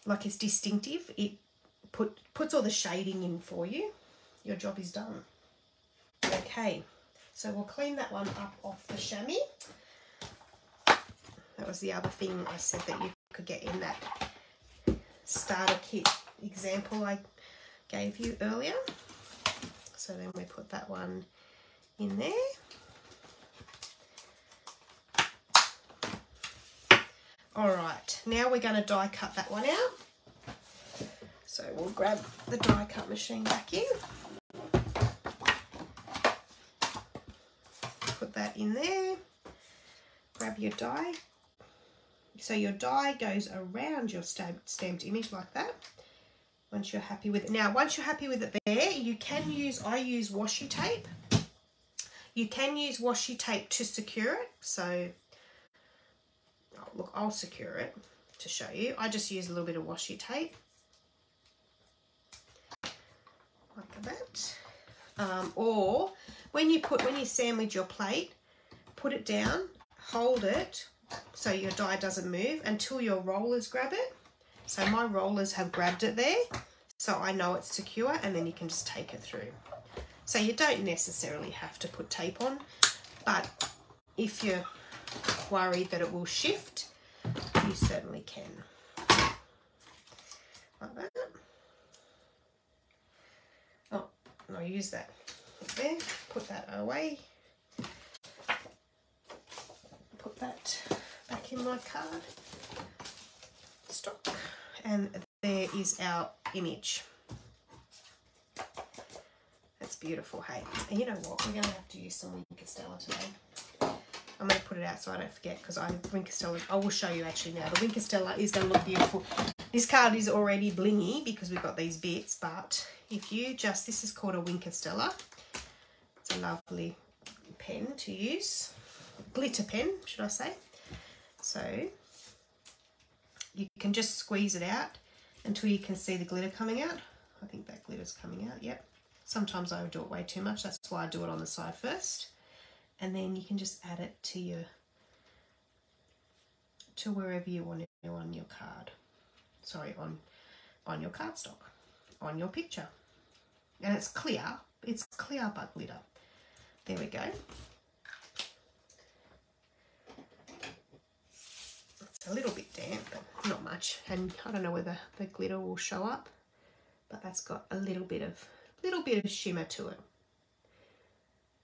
like it's distinctive. It puts all the shading in for you. Your job is done. Okay, so we'll clean that one up off the chamois. That was the other thing I said that you could get in that starter kit example I gave you earlier. So then we put that one in there. All right, now we're going to die cut that one out. So we'll grab the die cut machine back in. Put that in there. Grab your die. So your die goes around your stamped image like that. Once you're happy with it. Now, once you're happy with it there, you can use, I use washi tape. You can use washi tape to secure it. So, oh, look, I'll secure it to show you. I just use a little bit of washi tape. Like that. Or when you sandwich your plate, put it down, hold it so your die doesn't move until your rollers grab it. So my rollers have grabbed it there, so I know it's secure, and then you can just take it through. So you don't necessarily have to put tape on, but if you're worried that it will shift, you certainly can. Like that. Oh, and I'll use that there, put that away. Put that back in my card stock, and there is our image. That's beautiful, hey. And you know what? We're going to have to use some Winker Stella today. I'm going to put it out so I don't forget, because Winker Stella, I will show you actually now. The Winker Stella is going to look beautiful. This card is already blingy because we've got these bits, but if you just, this is called a Winker Stella. It's a lovely pen to use. Glitter pen, should I say. So you can just squeeze it out until you can see the glitter coming out. I think that glitter's coming out, yep. Sometimes I do it way too much, that's why I do it on the side first. and then you can just add it to wherever you want to on your card. Sorry, on your cardstock, on your picture. And it's clear but glitter. There we go. It's a little bit damp, but not much. And I don't know whether the glitter will show up, but that's got a little bit of shimmer to it,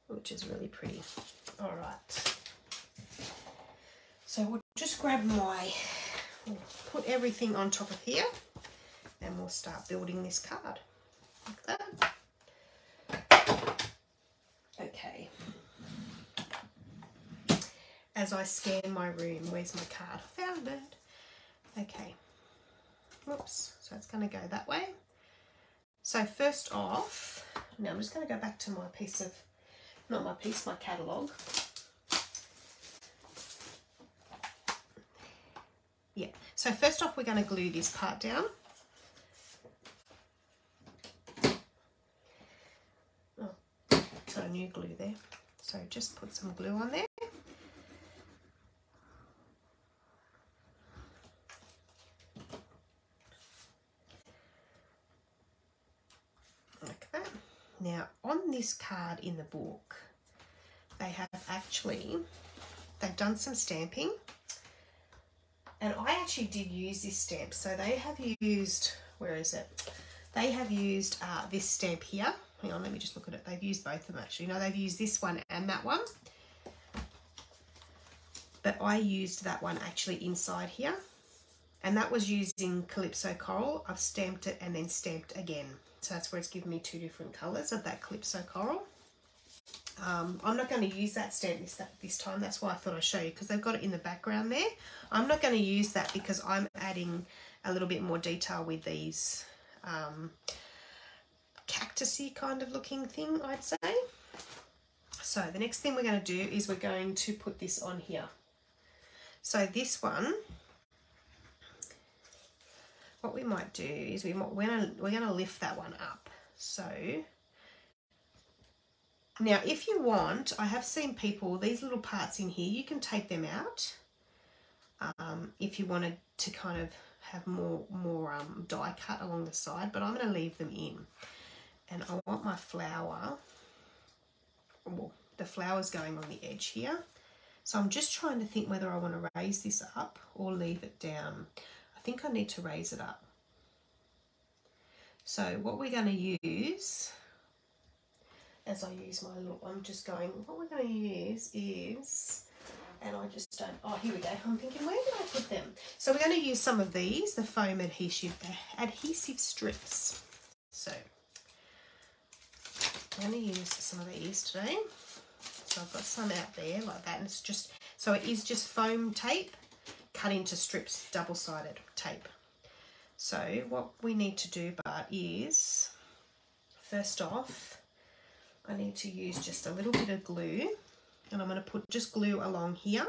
which is really pretty. All right. So we'll just grab we'll put everything on top of here, and we'll start building this card like that. Okay. As I scan my room, where's my card? Found it. Okay. Whoops. So it's going to go that way. So first off, now I'm just going to go back to my my catalogue. Yeah. So first off, we're going to glue this part down. Oh, got a new glue there. So just put some glue on there. Like that. Now on this card in the book, they've done some stamping. And I actually did use this stamp. So they have used, where is it? They have used this stamp here. Hang on, let me just look at it. They've used both of them actually. No, they've used this one and that one. But I used that one actually inside here. And that was using Calypso Coral. I've stamped it and then stamped again. So that's where it's given me two different colours of that Calypso Coral. I'm not going to use that stamp this time. That's why I thought I'd show you, because they've got it in the background there. I'm not going to use that because I'm adding a little bit more detail with these cactusy kind of looking thing, I'd say. So the next thing we're going to do is we're going to put this on here. So this one, what we might do is we're going to lift that one up. So now, if you want, I have seen people, these little parts in here, you can take them out if you wanted to kind of have more die cut along the side, but I'm going to leave them in. And I want my flower, well, the flower's going on the edge here. So I'm just trying to think whether I want to raise this up or leave it down. I think I need to raise it up. So what we're going to use, as I use my little, I'm just going, what we're going to use is, and I just don't, oh, here we go. I'm thinking, where did I put them? So we're going to use some of these, the foam adhesive strips. So I'm going to use some of these today. So I've got some out there like that, and it's just, so it is just foam tape cut into strips, double-sided tape. So what we need to do, Bart, is first off, I need to use just a little bit of glue, and I'm going to put just glue along here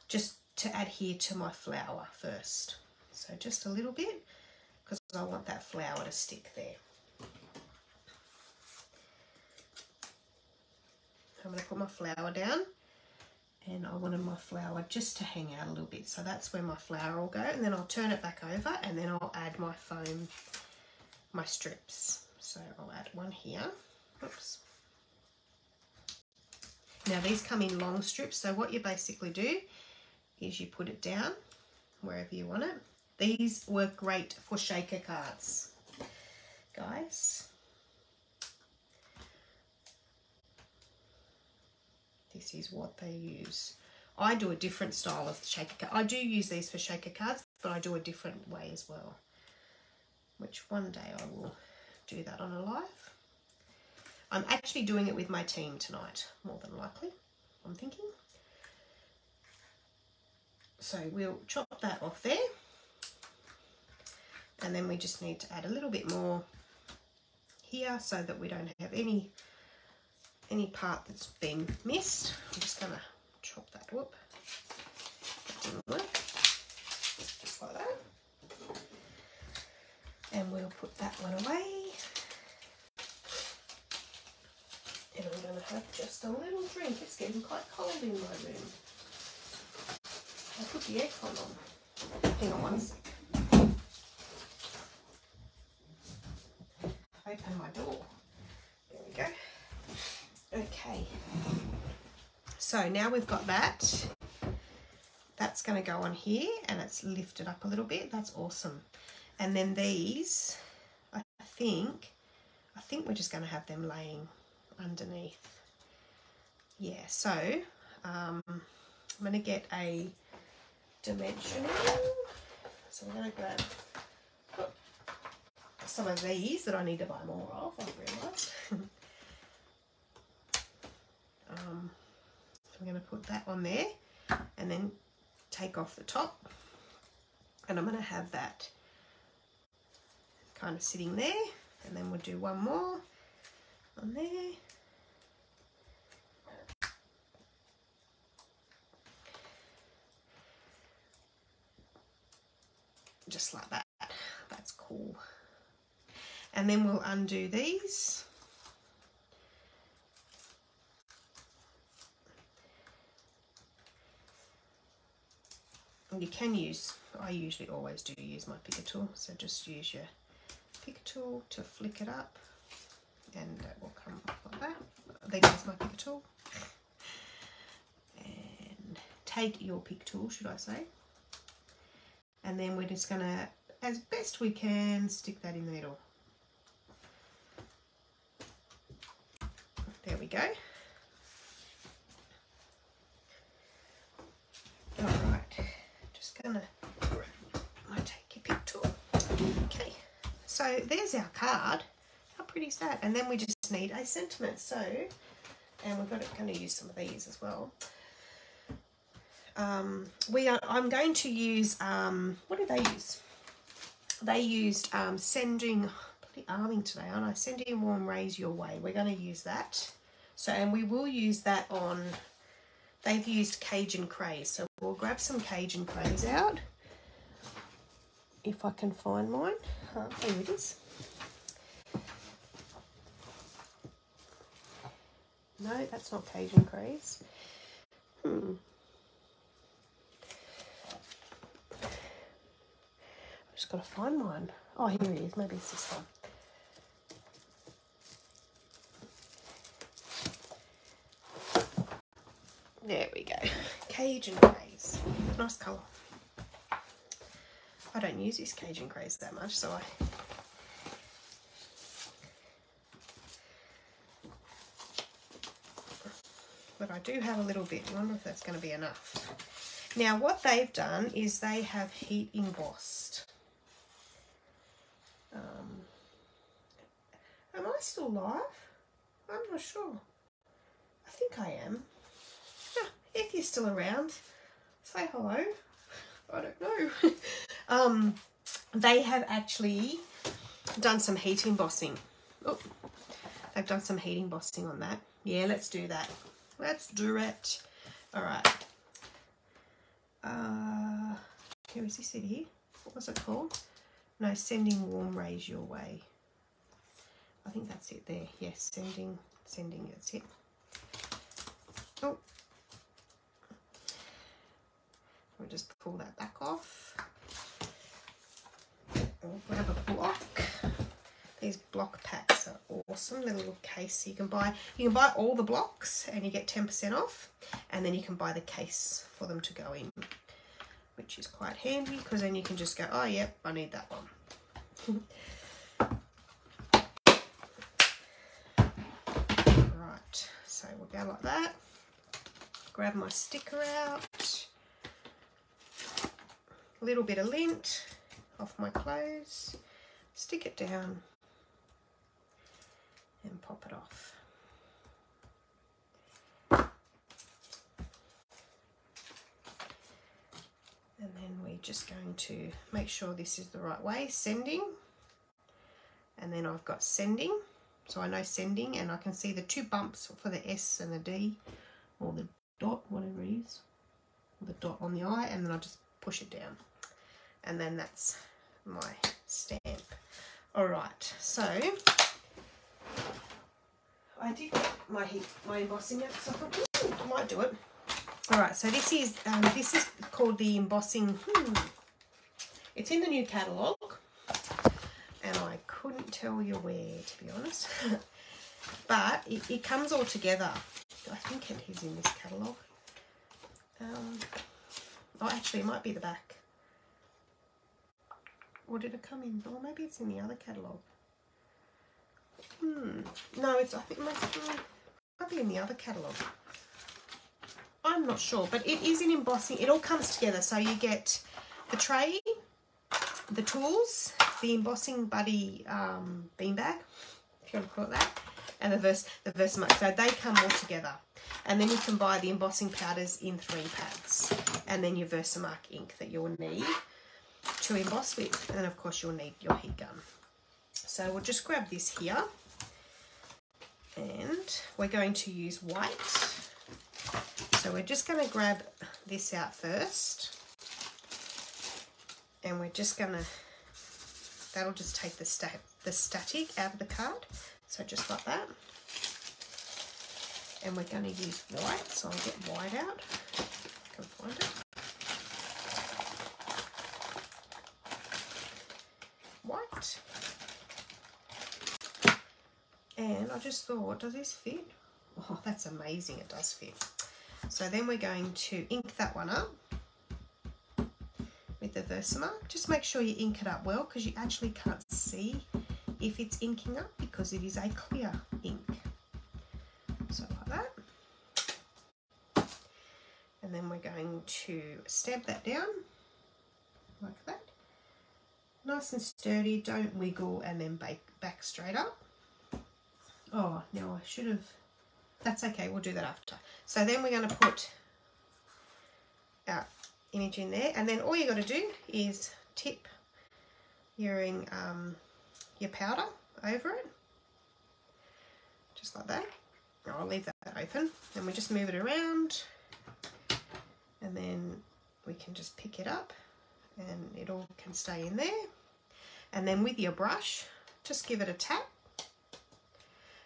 just to adhere to my flower first. So just a little bit, because I want that flower to stick there. I'm going to put my flower down, and I wanted my flower just to hang out a little bit. So that's where my flower will go, and then I'll turn it back over, and then I'll add my foam, my strips. So I'll add one here. Oops. Now these come in long strips, so what you basically do is you put it down wherever you want it. These work great for shaker cards, guys. This is what they use. I do a different style of shaker card. I do use these for shaker cards, but I do a different way as well, which one day I will do that on a live. I'm actually doing it with my team tonight, more than likely, I'm thinking. So we'll chop that off there. And then we just need to add a little bit more here so that we don't have any part that's been missed. I'm just going to chop that. Whoop. That didn't work. Just like that. And we'll put that one away. And I'm going to have just a little drink. It's getting quite cold in my room. I put the aircon on. Hang on one sec. Open my door. There we go. Okay. So now we've got that. That's going to go on here and it's lifted up a little bit. That's awesome. And then these, I think we're just going to have them laying underneath. Yeah, so I'm going to get a dimensional. So we're going to grab some of these that I need to buy more of, I've realised. I'm going to put that on there and then take off the top, and I'm going to have that kind of sitting there, and then we'll do one more on there. Just like that. That's cool. And then we'll undo these. And you can use, I usually always do use my picker tool, so just use your picker tool to flick it up and that will come up like that. Then use my picker tool. And take your picker tool, should I say. And then we're just going to, as best we can, stick that in the middle. There we go. Alright, just gonna take your pick tool. Okay, so there's our card. How pretty is that? And then we just need a sentiment. So, and we're going to use some of these as well. I'm going to use, what did they use? They used sending, bloody arming today, aren't I? Sending warm rays your way. We're going to use that. So, and we will use that on, they've used Cajun Craze. So we'll grab some Cajun Craze out. If I can find mine. There it is. No, that's not Cajun Craze. I've just got to find mine. Oh, here it is. Maybe it's this one. There we go. Cajun Craze. Nice colour. I don't use this Cajun Craze that much, so but I do have a little bit. I wonder if that's going to be enough. Now, what they've done is they have heat embossed. Am I still live? I'm not sure. I think I am. If you're still around, say hello. I don't know. They have actually done some heat embossing. Oh, they've done some heat embossing on that. Yeah, let's do that. Let's do it. All right. Here is this it here? What was it called? No, sending warm rays your way. I think that's it there. Yes, sending, that's it. Oh. We'll just pull that back off. We'll grab a block. These block packs are awesome. They're a little case. So you can buy all the blocks and you get 10% off, and then you can buy the case for them to go in, which is quite handy because then you can just go, oh yep, I need that one. Right, so we'll go like that. Grab my sticker out. A little bit of lint off my clothes, stick it down and pop it off. And then we're just going to make sure this is the right way, sending, and then I've got sending, so I know sending, and I can see the two bumps for the S and the D, or the dot, whatever it is, the dot on the I, and then I just push it down. And then that's my stamp. All right, so I did get my embossing out, so I thought, I might do it. All right, so this is called the embossing. It's in the new catalogue, and I couldn't tell you where, to be honest. But it comes all together. I think it is in this catalogue. Oh, actually, it might be the back. Or did it come in? Or maybe it's in the other catalogue. No, I think it might be in the other catalogue. I'm not sure, but it is in embossing. It all comes together. So you get the tray, the tools, the embossing buddy beanbag, if you want to call it that, and the Versamark. So they come all together. And then you can buy the embossing powders in 3 packs. And then your Versamark ink that you'll need to emboss with. And of course you'll need your heat gun. So we'll just grab this here. And we're going to use white. So we're just going to grab this out first. And we're just going to, that'll just take the static out of the card. So just like that. And we're going to use white, so I'll get white out. I can find it. White. And I just thought, does this fit? Oh, that's amazing, it does fit. So then we're going to ink that one up with the Versamark. Just make sure you ink it up well, because you actually can't see if it's inking up because it is a clear ink. So like that. And then we're going to stamp that down like that. Nice and sturdy, don't wiggle and then back straight up. Oh, no, I should have, that's okay, we'll do that after. So then we're going to put our image in there, and then all you got to do is tip your powder over it, just like that. I'll leave that open, and we just move it around, and then we can just pick it up and it all can stay in there. And then with your brush, just give it a tap,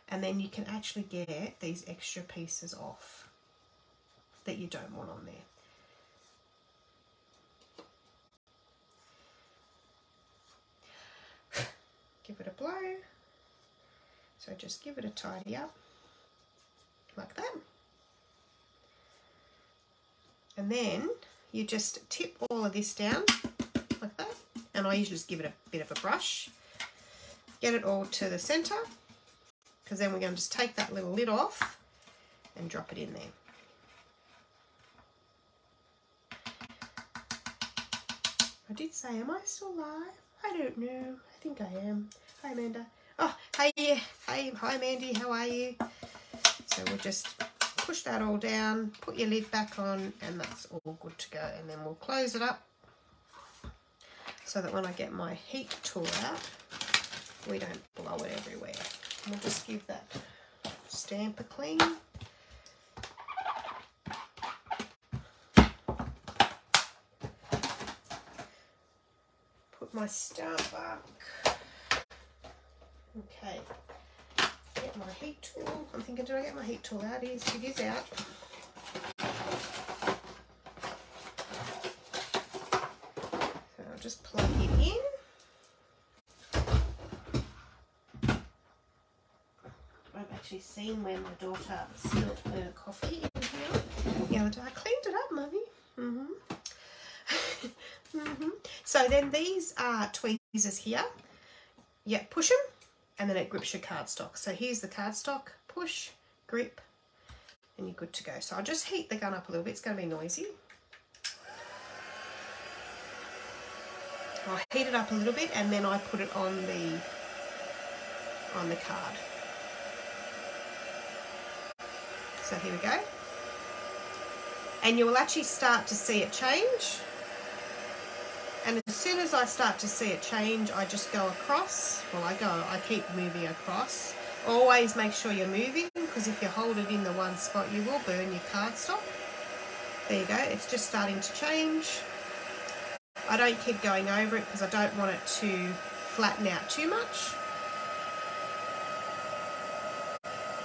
and then you can actually get these extra pieces off that you don't want on there. Give it a blow. So just give it a tidy up like that. And then you just tip all of this down like that. And I usually just give it a bit of a brush. Get it all to the center, because then we're going to just take that little lid off and drop it in there. I did say, am I still live? I don't know. I think I am. Hi, Amanda. Oh, hey, yeah. Hey, hi, Mandy. How are you? So we'll just push that all down, put your lid back on, and that's all good to go. And then we'll close it up so that when I get my heat tool out, we don't blow it everywhere. We'll just give that stamp a clean. Put my stamp back. Okay. Get my heat tool. I'm thinking, did I get my heat tool out? It is out. So I'll just plug it in. I've actually seen when my daughter spilled her coffee in here the other day. I cleaned it up, Mummy. So then these are tweezers here. Yeah, push them, and then it grips your cardstock. So here's the cardstock. Push, grip, and you're good to go. So I'll just heat the gun up a little bit. It's going to be noisy. I'll heat it up a little bit, and then I put it on the card. So here we go. And you will actually start to see it change. And as soon as I start to see it change, I just go across. Well, I keep moving across. Always make sure you're moving, because if you hold it in the one spot, you will burn your cardstock. There you go. It's just starting to change. I don't keep going over it because I don't want it to flatten out too much.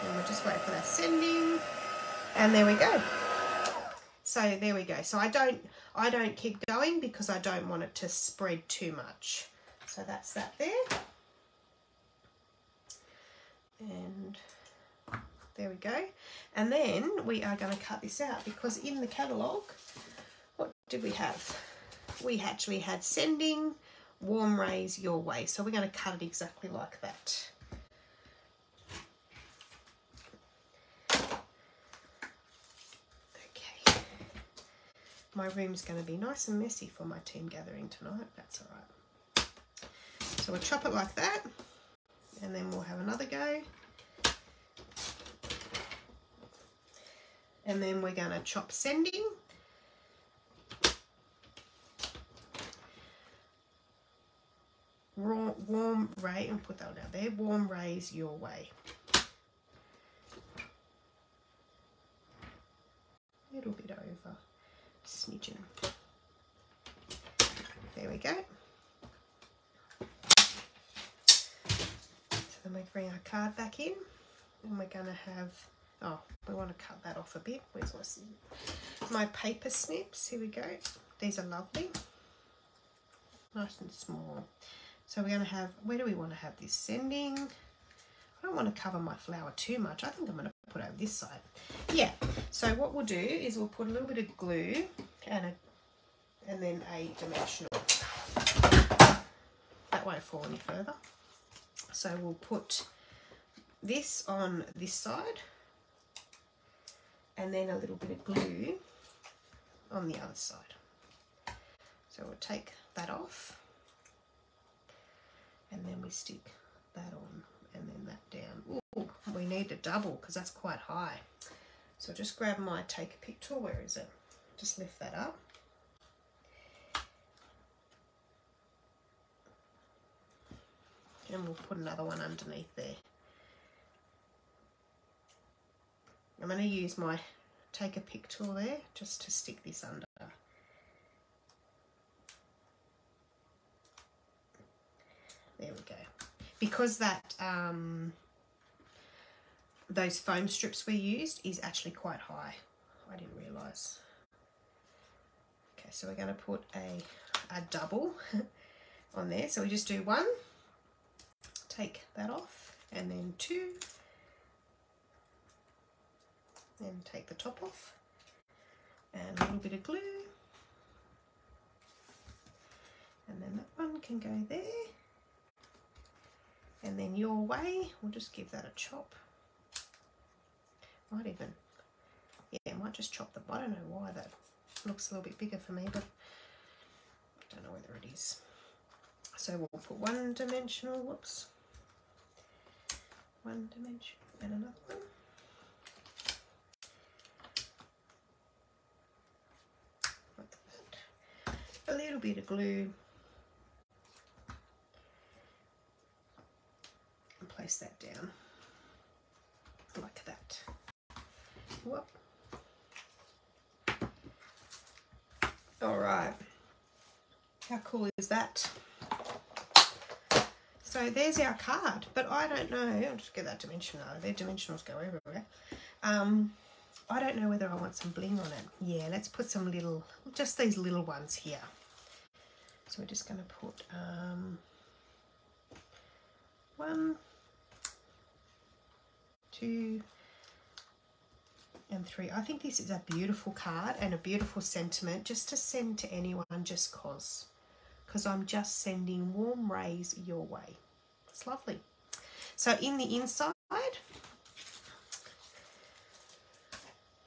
And we'll just wait for that sending. And there we go. So there we go. So I don't keep going because I don't want it to spread too much. So that's that there. And there we go. And then we are going to cut this out because in the catalogue, what did we have? We actually had sending, warm rays your way. So we're going to cut it exactly like that. Okay. My room's going to be nice and messy for my team gathering tonight. That's all right. So we'll chop it like that. And then we'll have another go. And then we're going to chop sending. Warm ray, and put that down there. Warm rays your way. A little bit over. Smidgen. There we go. So then we bring our card back in. And we're going to have... Oh, we want to cut that off a bit. Where's my paper snips? Here we go. These are lovely. Nice and small. So we're going to have, where do we want to have this sending? I don't want to cover my flower too much. I think I'm going to put it over this side. Yeah. So what we'll do is we'll put a little bit of glue and then a dimensional. That won't fall any further. So we'll put this on this side. And then a little bit of glue on the other side. So we'll take that off. And then we stick that on and then that down. Ooh, we need a double because that's quite high. So just grab my take a pick tool. Where is it? Just lift that up. And we'll put another one underneath there. I'm going to use my take a pick tool there just to stick this under. There we go. Because that those foam strips we used is actually quite high. I didn't realise. Okay, so we're going to put a double on there. So we just do one, take that off, and then two. And take the top off and a little bit of glue, and then that one can go there, and then your way, we'll just give that a chop. Might even, yeah, I might just chop them. I don't know why that looks a little bit bigger for me, but I don't know whether it is. So we'll put one dimensional, whoops, one dimension and another one. A little bit of glue and place that down like that. Whoop. All right, how cool is that? So there's our card, but I don't know, I'll just get that dimension out. Their dimensionals go everywhere. I don't know whether I want some bling on it. Yeah, let's put some little, just these little ones here. So we're just going to put 1, 2, and 3. I think this is a beautiful card and a beautiful sentiment just to send to anyone just because I'm just sending warm rays your way. It's lovely. So in the inside,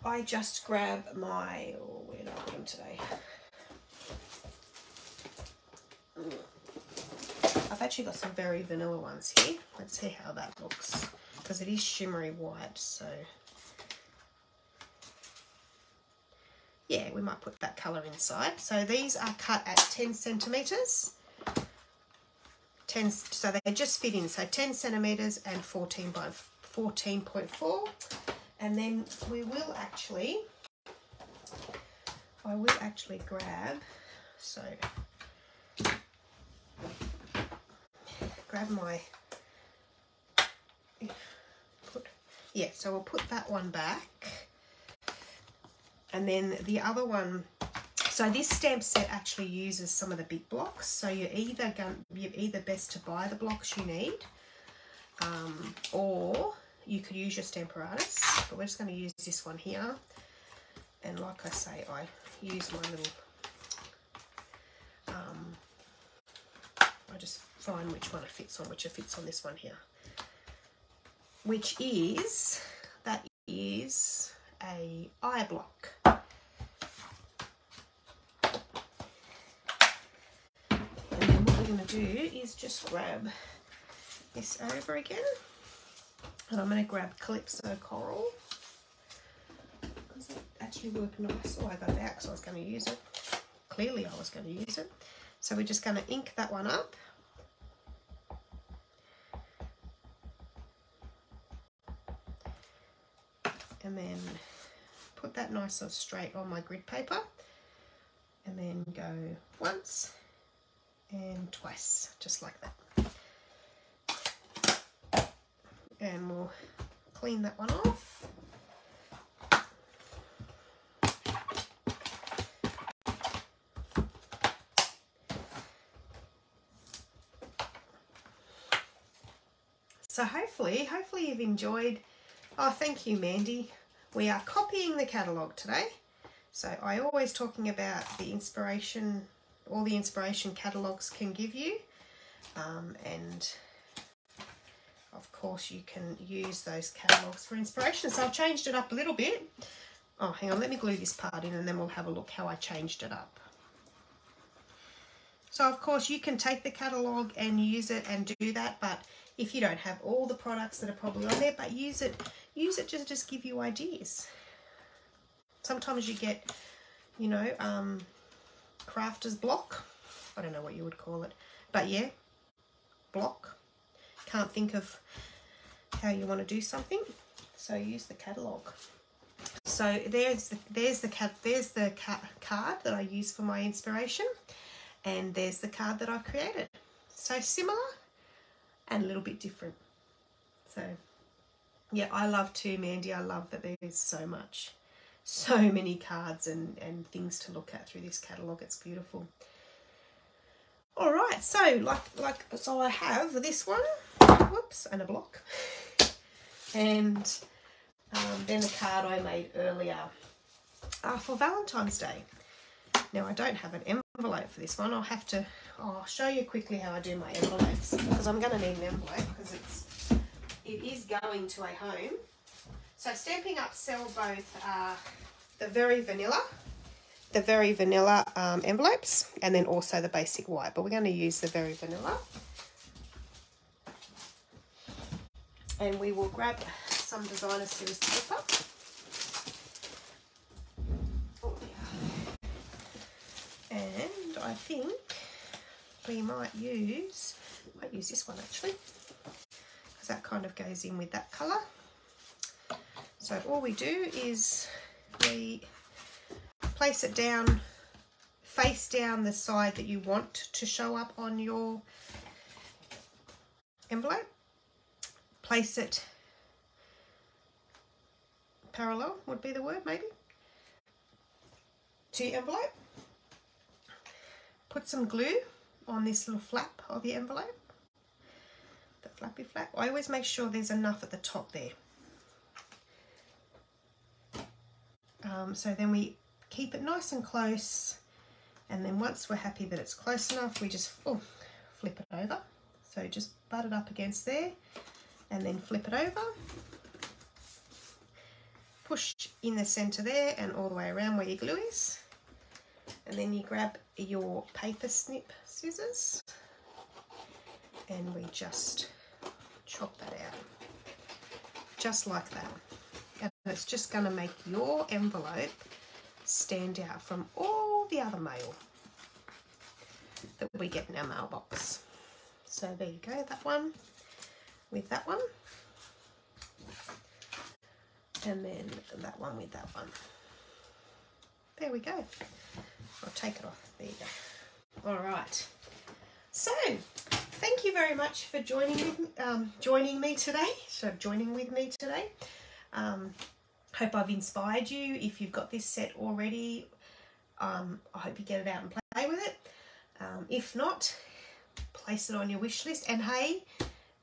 I just grab my, oh, where did I put them today? I've actually got some very vanilla ones here. Let's see how that looks because it is shimmery white. So yeah, we might put that colour inside. So these are cut at 10 centimetres. 10, so they just fit in. So 10 centimetres and 14 by 14.4. And then we will actually, I will actually grab, so grab my, yeah, so we'll put that one back. And then the other one, so this stamp set actually uses some of the big blocks. So you're either best to buy the blocks you need, or you could use your Stamparatus, but we're just going to use this one here. And like I say, I use my little, I just find which one it fits on, which it fits on this one here, which is, that is a eye block. And then what we're going to do is just grab this over again, and I'm going to grab Calypso Coral. Does that actually work nice? Oh, I got it out because I was going to use it. Clearly I was going to use it. So we're just going to ink that one up. And then put that nice and straight on my grid paper, and then go once and twice, just like that. And we'll clean that one off. So hopefully you've enjoyed. Oh, thank you, Mandy. We are copying the catalogue today. So I always talking about the inspiration, all the inspiration catalogues can give you. And of course you can use those catalogues for inspiration. So I've changed it up a little bit. Oh, hang on, let me glue this part in and then we'll have a look how I changed it up. So of course you can take the catalogue and use it and do that, but if you don't have all the products that are probably on there, but use it to just give you ideas. Sometimes you get, you know, crafter's block. I don't know what you would call it, but yeah, block. Can't think of how you want to do something, so use the catalogue. So there's the card that I use for my inspiration, and there's the card that I've created. So similar and a little bit different. So yeah, I love too, Mandy. I love that there's so many cards and things to look at through this catalogue. It's beautiful. All right, so so I have this one, whoops, and a block, and then the card I made earlier for Valentine's Day. Now I don't have an envelope for this one. I'll show you quickly how I do my envelopes, because I'm going to need an envelope because it is going to a home. So Stampin' Up sell both the very vanilla envelopes, and then also the basic white, but we're going to use the very vanilla. And we will grab some designer series paper. Oh, yeah. And I think we might use this one actually, because that kind of goes in with that colour. So all we do is we place it down, face down the side that you want to show up on your envelope. Place it parallel would be the word, maybe, to your envelope. Put some glue on this little flap of the envelope, the flappy flap. I always make sure there's enough at the top there. So then we keep it nice and close, and then once we're happy that it's close enough, we just flip it over. So just butt it up against there and then flip it over. Push in the center there and all the way around where your glue is. And then you grab your paper snip scissors and we just chop that out, just like that. And it's just going to make your envelope stand out from all the other mail that we get in our mailbox. So there you go, that one with that one, and then that one with that one. There we go. I'll take it off. There you go. All right. So thank you very much for joining with me today. Hope I've inspired you. If you've got this set already, I hope you get it out and play with it. If not, place it on your wish list. And hey,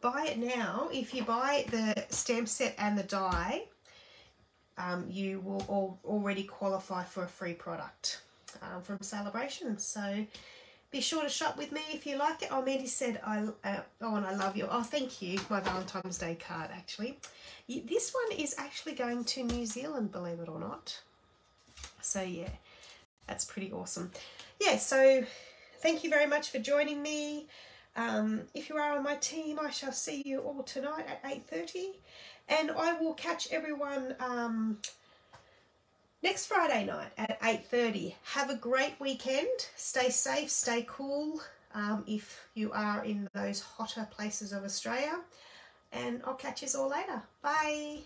buy it now. If you buy the stamp set and the die, you will already qualify for a free product from Celebration. So be sure to shop with me if you like it. Oh, Mandy said, oh, and I love you. Oh, thank you. My Valentine's Day card, actually. This one is actually going to New Zealand, believe it or not. So, yeah, that's pretty awesome. Yeah, so thank you very much for joining me. If you are on my team, I shall see you all tonight at 8:30. And I will catch everyone next Friday night at 8:30. Have a great weekend. Stay safe, stay cool if you are in those hotter places of Australia. And I'll catch you all later. Bye.